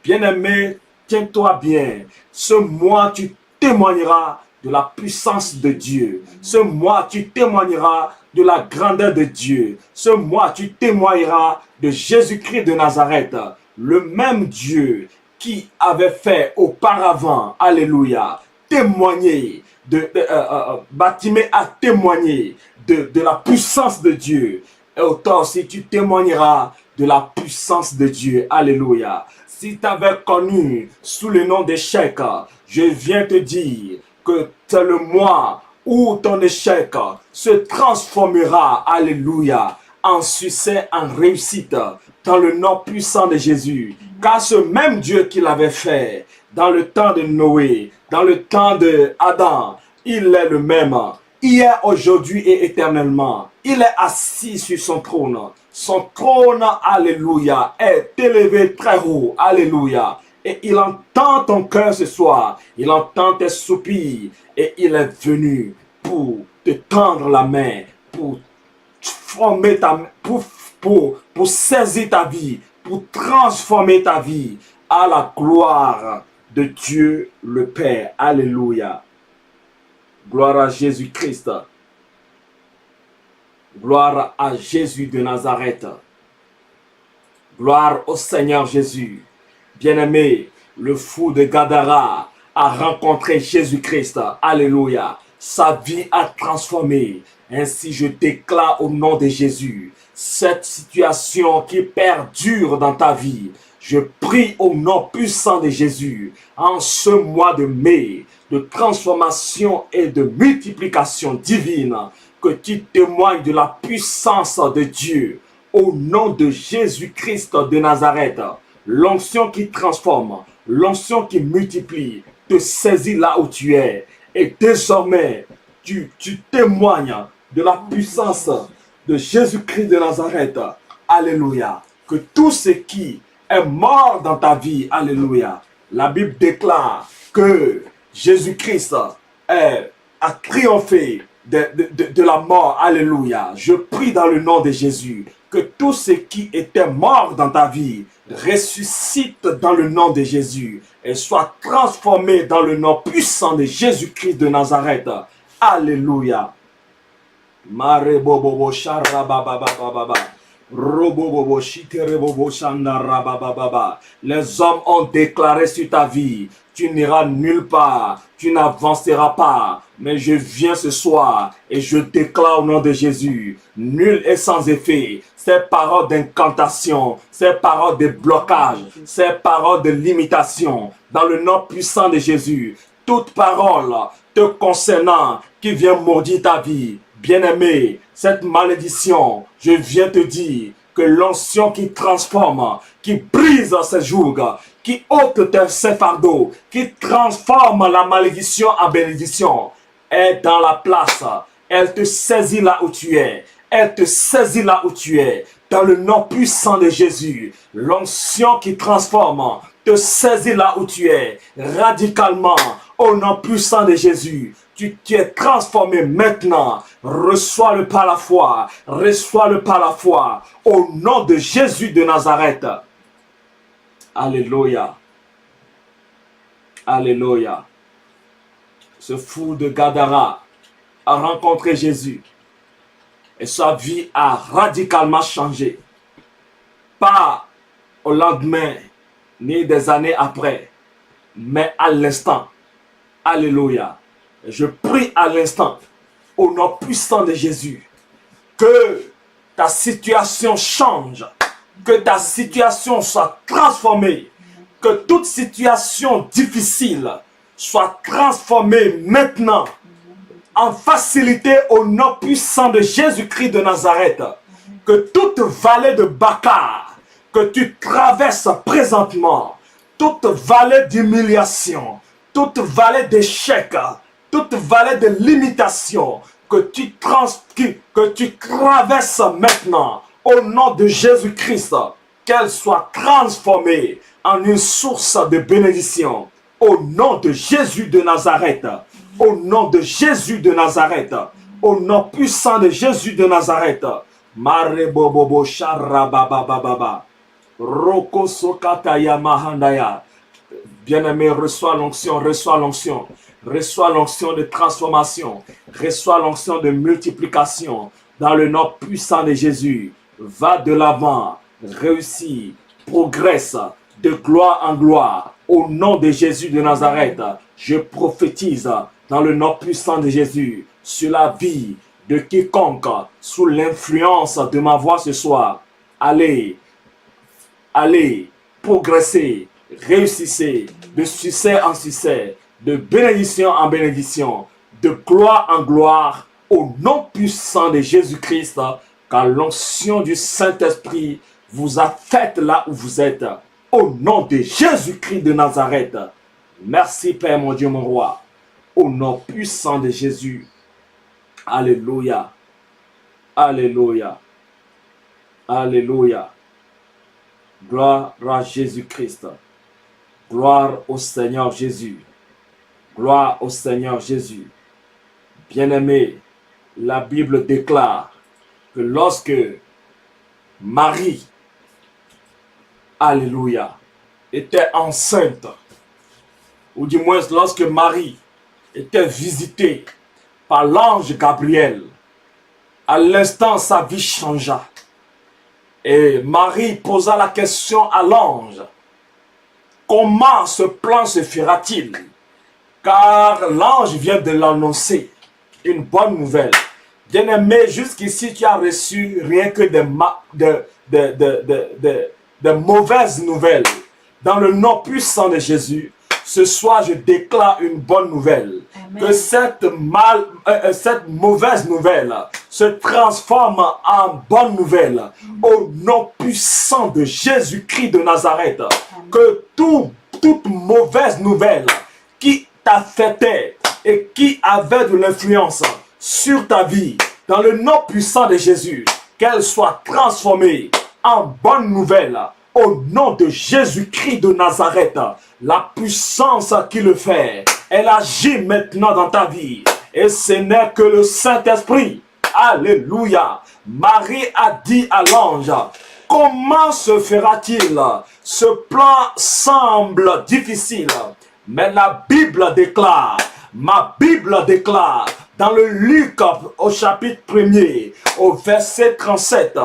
Bien-aimé, tiens-toi bien. Ce mois, tu témoigneras de la puissance de Dieu. Ce mois, tu témoigneras de la grandeur de Dieu. Ce mois, tu témoigneras de Jésus-Christ de Nazareth. Le même Dieu qui avait fait auparavant, alléluia, témoigner, Bartimée a témoigné de la puissance de Dieu. Et toi aussi, tu témoigneras de la puissance de Dieu. Alléluia. Si tu avais connu sous le nom d'échec, je viens te dire que c'est le mois où ton échec se transformera, alléluia, en succès, en réussite, dans le nom puissant de Jésus. Car ce même Dieu qui l'avait fait dans le temps de Noé, dans le temps d'Adam, il est le même, hier, aujourd'hui et éternellement. Il est assis sur son trône. Son trône, alléluia, est élevé très haut, alléluia. Et il entend ton cœur ce soir, il entend tes soupirs, et il est venu pour te tendre la main, pour former ta main, pour saisir ta vie, pour transformer ta vie à la gloire de Dieu le Père. Alléluia. Gloire à Jésus-Christ. Gloire à Jésus de Nazareth. Gloire au Seigneur Jésus. Bien-aimé, le fou de Gadara a rencontré Jésus-Christ. Alléluia. Sa vie a transformé. Ainsi, je déclare au nom de Jésus, cette situation qui perdure dans ta vie, je prie au nom puissant de Jésus, en ce mois de mai, de transformation et de multiplication divine, que tu témoignes de la puissance de Dieu, au nom de Jésus-Christ de Nazareth. L'onction qui transforme, l'onction qui multiplie, te saisit là où tu es. Et désormais, tu témoignes de la puissance de Jésus-Christ de Nazareth. Alléluia. Que tout ce qui est mort dans ta vie, alléluia. La Bible déclare que Jésus-Christ a triomphé de la mort. Alléluia. Je prie dans le nom de Jésus que tout ce qui était mort dans ta vie ressuscite dans le nom de Jésus et soit transformé dans le nom puissant de Jésus-Christ de Nazareth. Alléluia. Mare bobo sharababababa. Les hommes ont déclaré sur ta vie, tu n'iras nulle part, tu n'avanceras pas. Mais je viens ce soir et je déclare au nom de Jésus, nul et sans effet, ces paroles d'incantation, ces paroles de blocage, ces paroles de limitation, dans le nom puissant de Jésus, toute parole te concernant qui vient maudire ta vie, bien-aimé, cette malédiction, je viens te dire que l'onction qui transforme, qui brise ces jougs, qui ôte ses fardeaux, qui transforme la malédiction en bénédiction, est dans la place. Elle te saisit là où tu es. Elle te saisit là où tu es. Dans le nom puissant de Jésus, l'onction qui transforme te saisit là où tu es. Radicalement, au nom puissant de Jésus, tu es transformé maintenant. Reçois-le par la foi. Reçois-le par la foi. Au nom de Jésus de Nazareth. Alléluia. Alléluia. Ce fou de Gadara a rencontré Jésus. Et sa vie a radicalement changé. Pas au lendemain, ni des années après, mais à l'instant. Alléluia. Je prie à l'instant, au nom puissant de Jésus, que ta situation change, que ta situation soit transformée, que toute situation difficile soit transformée maintenant en facilité au nom puissant de Jésus-Christ de Nazareth. Que toute vallée de Bakar que tu traverses présentement, toute vallée d'humiliation, toute vallée d'échec, toute vallée de limitation que tu traverses maintenant, au nom de Jésus-Christ, qu'elle soit transformée en une source de bénédiction. Au nom de Jésus de Nazareth, au nom de Jésus de Nazareth, au nom puissant de Jésus de Nazareth. Mare bobobo sharababababa. Roko sokataya mahandaya. Bien-aimé, reçois l'onction, reçois l'onction. Reçois l'onction de transformation. Reçois l'onction de multiplication. Dans le nom puissant de Jésus. Va de l'avant. Réussis. Progresse. De gloire en gloire. Au nom de Jésus de Nazareth. Je prophétise dans le nom puissant de Jésus sur la vie de quiconque sous l'influence de ma voix ce soir. Allez. Allez. Progressez. Réussissez. De succès en succès. de bénédiction en bénédiction, de gloire en gloire, au nom puissant de Jésus-Christ, car l'onction du Saint-Esprit vous a fait là où vous êtes. Au nom de Jésus-Christ de Nazareth. Merci Père mon Dieu, mon roi. Au nom puissant de Jésus. Alléluia. Alléluia. Alléluia. Gloire à Jésus-Christ. Gloire au Seigneur Jésus. Gloire au Seigneur Jésus. Bien-aimé, la Bible déclare que lorsque Marie, alléluia, était enceinte, ou du moins lorsque Marie était visitée par l'ange Gabriel, à l'instant sa vie changea. Et Marie posa la question à l'ange, comment ce plan se fera-t-il? Car l'ange vient de l'annoncer, une bonne nouvelle. Bien-aimé, jusqu'ici tu as reçu rien que de mauvaises nouvelles. Dans le nom puissant de Jésus, ce soir je déclare une bonne nouvelle. Amen. Que cette mauvaise nouvelle se transforme en bonne nouvelle. Au nom puissant de Jésus-Christ de Nazareth. Amen. Que toute mauvaise nouvelle qui t'affectait et qui avait de l'influence sur ta vie, dans le nom puissant de Jésus, qu'elle soit transformée en bonne nouvelle. Au nom de Jésus-Christ de Nazareth, la puissance qui le fait, elle agit maintenant dans ta vie. Et ce n'est que le Saint-Esprit. Alléluia. Marie a dit à l'ange, comment se fera-t-il? Ce plan semble difficile. Mais la Bible déclare, ma Bible déclare, dans le Luc au chapitre 1er, au verset 37,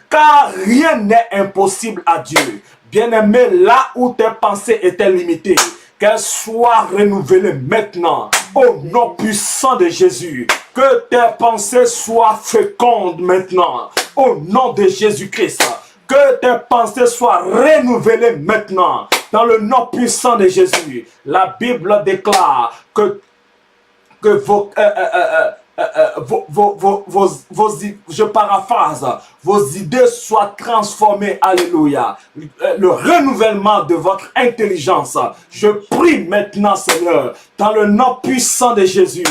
car rien n'est impossible à Dieu. Bien-aimé, là où tes pensées étaient limitées, qu'elles soient renouvelées maintenant, au nom puissant de Jésus. Que tes pensées soient fécondes maintenant, au nom de Jésus-Christ. Que tes pensées soient renouvelées maintenant, dans le nom puissant de Jésus. La Bible déclare que je paraphrase, vos idées soient transformées, alléluia. Le renouvellement de votre intelligence. Je prie maintenant, Seigneur, dans le nom puissant de Jésus,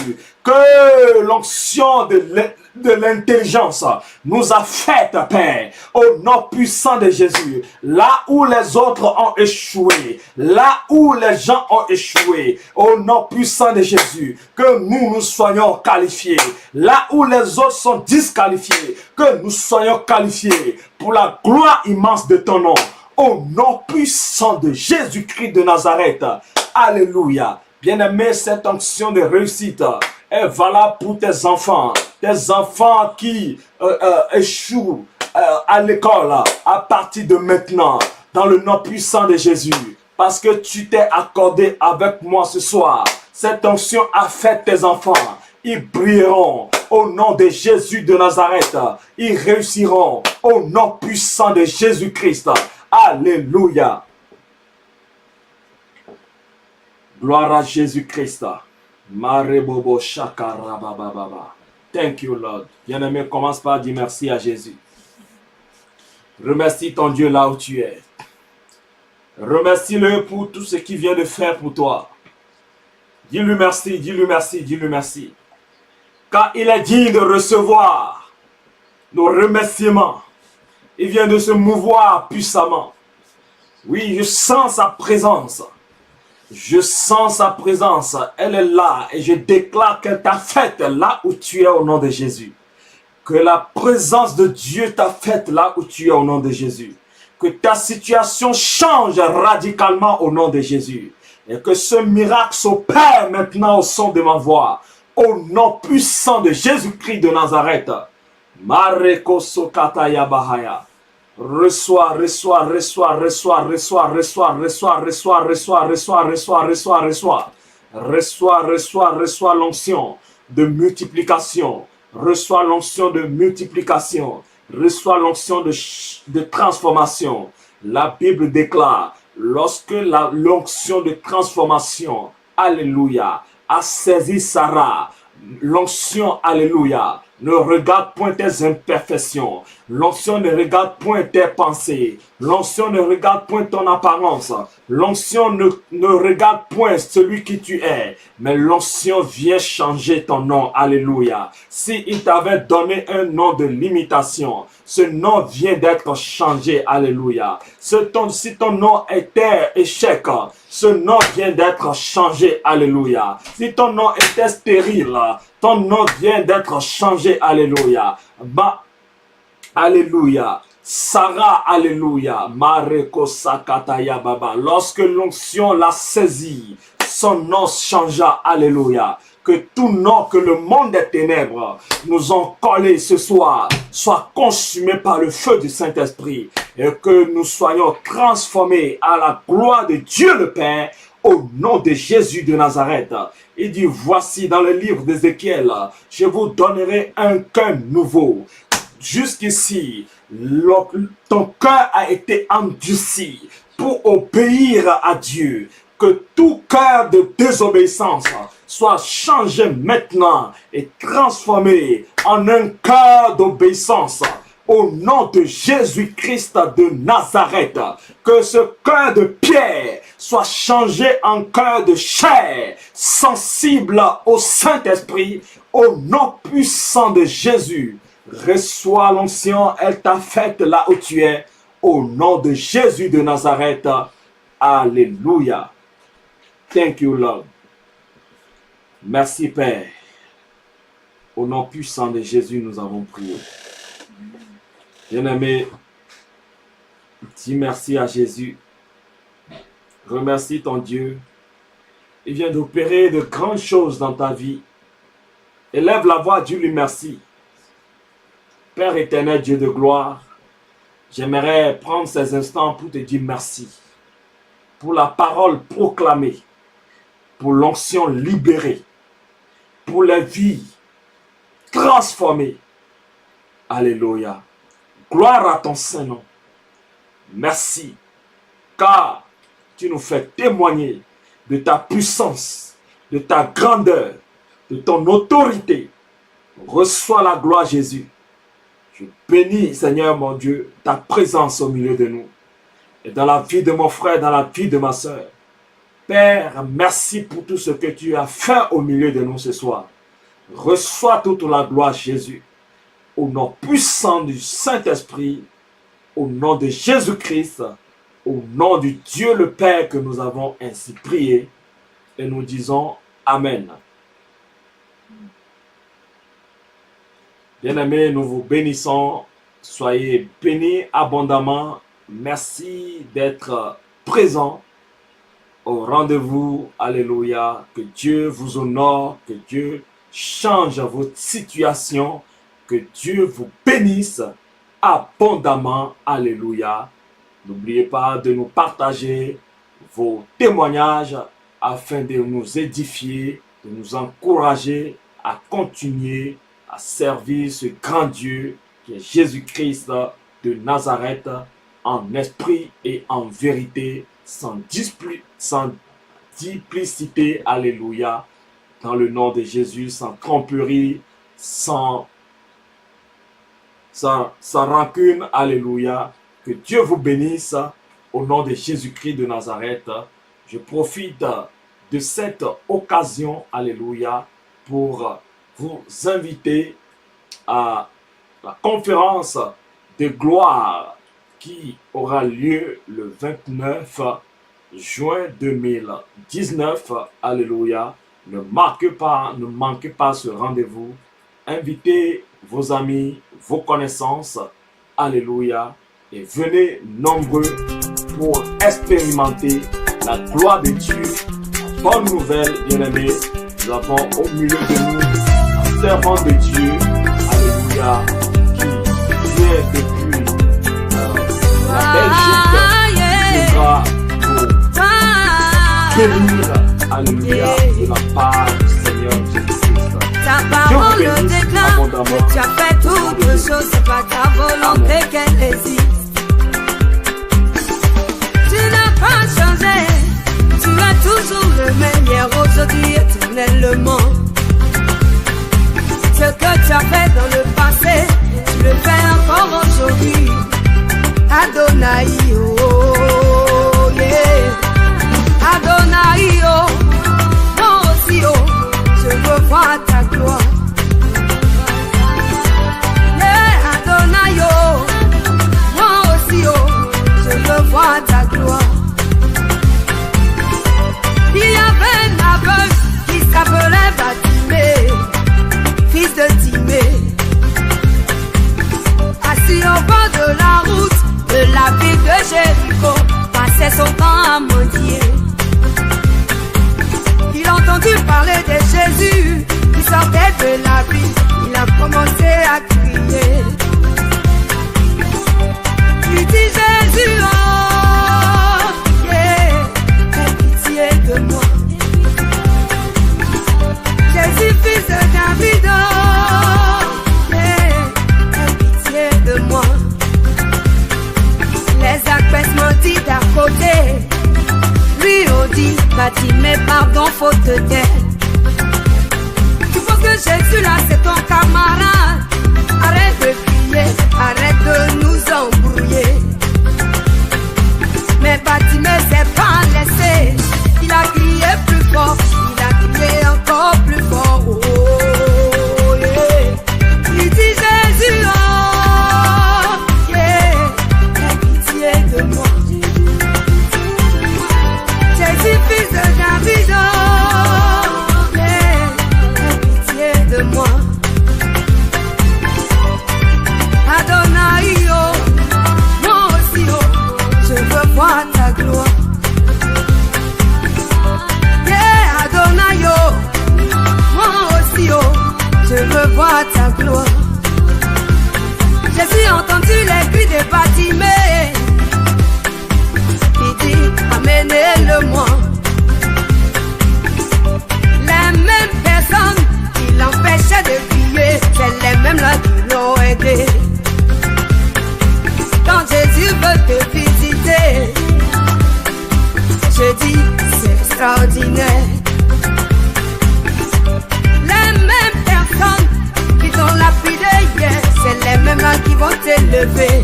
que l'onction de l'intelligence nous a fait, Père, au nom puissant de Jésus. Là où les autres ont échoué, là où les gens ont échoué, au nom puissant de Jésus, que nous soyons qualifiés. Là où les autres sont disqualifiés, que nous soyons qualifiés pour la gloire immense de ton nom. Au nom puissant de Jésus-Christ de Nazareth. Alléluia. Bien-aimé, cette onction de réussite est valable pour tes enfants qui échouent à l'école à partir de maintenant, dans le nom puissant de Jésus. Parce que tu t'es accordé avec moi ce soir. Cette onction a fait tes enfants. Ils brilleront au nom de Jésus de Nazareth. Ils réussiront au nom puissant de Jésus-Christ. Alléluia. Gloire à Jésus-Christ. Marebobo shakarabababa. Thank you, Lord. Bien-aimé, commence par dire merci à Jésus. Remercie ton Dieu là où tu es. Remercie-le pour tout ce qu'il vient de faire pour toi. Dis-lui merci, dis-lui merci, dis-lui merci. Car il est digne de recevoir nos remerciements. Il vient de se mouvoir puissamment. Oui, je sens sa présence. Je sens sa présence. Elle est là et je déclare qu'elle t'a faite là où tu es au nom de Jésus. Que la présence de Dieu t'a faite là où tu es au nom de Jésus. Que ta situation change radicalement au nom de Jésus. Et que ce miracle s'opère maintenant au son de ma voix. Au nom puissant de Jésus-Christ de Nazareth. Mareko Sokataya Bahaya. Reçois, reçois, reçois, reçois, reçois, reçois, reçois, reçois, reçois, reçois, reçois, reçois, reçois. Reçois, reçois, reçois l'onction de multiplication. Reçois l'onction de multiplication. Reçois l'onction de transformation. La Bible déclare, lorsque l'onction de transformation alléluia, a saisi Sarah. L'onction, alléluia, ne regarde point tes imperfections. L'onction ne regarde point tes pensées. L'onction ne regarde point ton apparence. L'onction ne regarde point celui qui tu es. Mais l'onction vient changer ton nom. Alléluia. Si il t'avait donné un nom de limitation, ce nom vient d'être changé. Alléluia. Si ton nom était échec, ce nom vient d'être changé. Alléluia. Si ton nom était stérile, ton nom vient d'être changé. Alléluia. Alléluia. Sarah, alléluia. Mareko sakataya baba. Lorsque l'onction l'a saisi, son nom changea. Alléluia. Que tout nom que le monde des ténèbres nous ont collé ce soir soit consumé par le feu du Saint-Esprit et que nous soyons transformés à la gloire de Dieu le Père au nom de Jésus de Nazareth. Il dit, voici dans le livre d'Ézéchiel, je vous donnerai un cœur nouveau. Jusqu'ici, ton cœur a été endurci pour obéir à Dieu. Que tout cœur de désobéissance soit changé maintenant et transformé en un cœur d'obéissance. Au nom de Jésus-Christ de Nazareth, que ce cœur de pierre soit changé en cœur de chair, sensible au Saint-Esprit, au nom puissant de Jésus. Reçois l'onction, elle t'a faite là où tu es, au nom de Jésus de Nazareth. Alléluia. Thank you, Lord. Merci, Père. Au nom puissant de Jésus, nous avons prié. Bien-aimé, dis merci à Jésus. Remercie ton Dieu. Il vient d'opérer de grandes choses dans ta vie. Élève la voix, dis-lui merci. Père éternel, Dieu de gloire, j'aimerais prendre ces instants pour te dire merci. Pour la parole proclamée, pour l'onction libérée, pour les vies transformées. Alléluia. Gloire à ton Saint-Nom. Merci, car tu nous fais témoigner de ta puissance, de ta grandeur, de ton autorité. Reçois la gloire, Jésus. Je bénis, Seigneur mon Dieu, ta présence au milieu de nous. Et dans la vie de mon frère, dans la vie de ma soeur. Père, merci pour tout ce que tu as fait au milieu de nous ce soir. Reçois toute la gloire, Jésus. Au nom puissant du Saint-Esprit, au nom de Jésus-Christ, au nom du Dieu le Père que nous avons ainsi prié. Et nous disons Amen. Bien-aimés, nous vous bénissons. Soyez bénis abondamment. Merci d'être présents au rendez-vous. Alléluia. Que Dieu vous honore. Que Dieu change votre situation. Que Dieu vous bénisse abondamment. Alléluia. N'oubliez pas de nous partager vos témoignages afin de nous édifier, de nous encourager à continuer à servir ce grand Dieu qui est Jésus-Christ de Nazareth en esprit et en vérité, sans duplicité, alléluia, dans le nom de Jésus, sans tromperie, sans rancune, alléluia. Que Dieu vous bénisse au nom de Jésus-Christ de Nazareth. Je profite de cette occasion, alléluia, pour vous inviter à la conférence de gloire qui aura lieu le 29 juin 2019. Alléluia. Ne manquez pas ce rendez-vous. Invitez vos amis, vos connaissances. Alléluia. Et venez nombreux pour expérimenter la gloire de Dieu. Bonne nouvelle, bien-aimés. Nous avons au milieu de nous un servant de Dieu, alléluia, qui vient depuis la Belgique, qui sera pour bénir, alléluia, de la part du Seigneur Jésus-Christ. Ta parole déclare que tu as fait toutes choses, c'est pas ta volonté qu'elle existe. Tu n'as pas changé, tu as toujours le même hier. l'as fait dans le passé, tu le fais encore aujourd'hui. Adonai, oh, yeah. Adonai, oh, moi aussi, oh, je veux voir ta gloire. Yeah, Adonai, oh, moi aussi, oh, je veux voir ta gloire. Il y avait un aveugle qui s'appelait Bartimée, fils de Timée, assis au bord de la route de la ville de Jéricho, passait son temps à mendier. Il a entendu parler de Jésus qui sortait de la ville. Il a commencé à crier. Il dit Jésus, oh, yeah, aie pitié de moi. Jésus, fils de David, oh, yeah, aie pitié de moi. Les acpèssements dit d'à côté lui ont dit, Bartimée, pardon, faut te taire. Tu penses que Jésus là c'est ton camarade? Arrête de crier, arrête de nous embrouiller. Mais Bartimée s'est pas laissé. Il a crié plus fort, il a crié encore plus fort. Oh, yeah. Il dit Jésus, oh, yeah, aie pitié de moi. Jésus, fils de David, oh, yeah, aie pitié de moi. Adonai, oh, moi aussi, oh, je veux voir ta gloire. Yeah, Adonai, oh, moi aussi, oh, je veux voir ta gloire. J'ai entendu les cris de Bartimée. Il dit, amenez-le-moi. Les mêmes personnes qui l'empêchaient de crier, c'est les mêmes là qui l'ont aidé. Quand Jésus veut te visiter, je dis, c'est extraordinaire. Les mêmes personnes qui t'ont lapidé hier, c'est les mêmes là qui vont t'élever.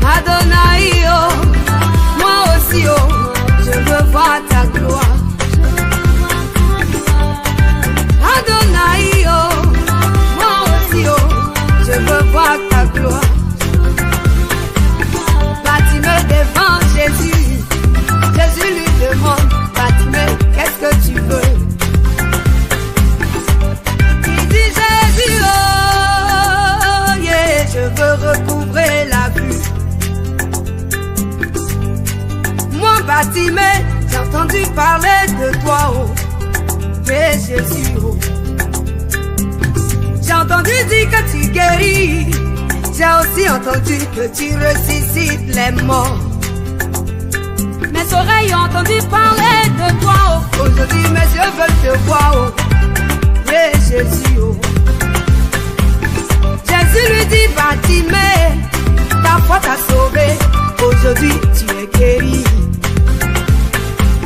Adonai, oh, moi aussi, oh, je veux voir ta gloire. Adonai, oh, moi aussi, oh, je veux voir ta gloire. Bartimée devant Jésus, Jésus lui demande, Bartimée, qu'est-ce que tu veux? Il dit Jésus, oh, yeah, je veux recouvrer la vue. Moi, Bartimée, j'ai entendu parler de toi, oh, et Jésus, oh. J'ai entendu dire que tu guéris, j'ai aussi entendu que tu ressuscites les morts. Mes oreilles ont entendu parler de toi, oh. Aujourd'hui mes yeux veulent te voir, oh, et Jésus, oh. Jésus lui dit, Bartimée, ta foi t'a sauvé, aujourd'hui tu es guéri.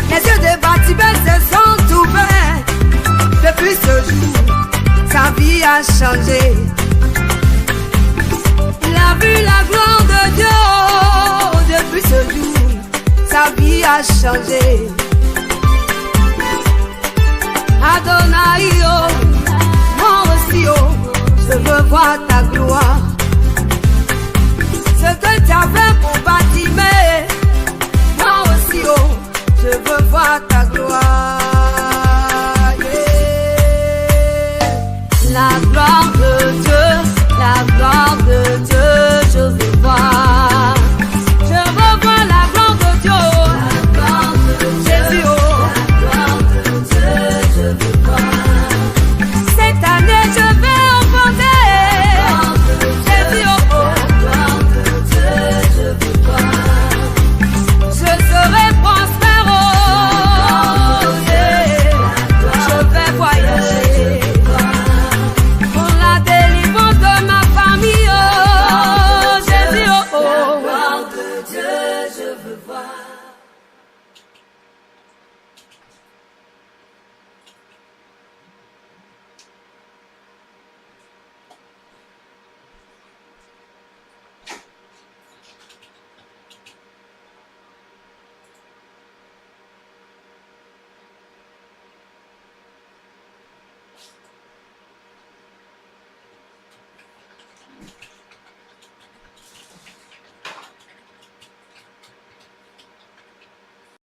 Les yeux de Bartimée se sont ouverts. Depuis ce jour, sa vie a changé. Il a vu la gloire de Dieu. Depuis ce jour, sa vie a changé. Adonai, oh, moi aussi, oh, je veux voir ta gloire. Ce que tu as fait pour Bartimée, moi aussi, oh, je veux voir ta gloire.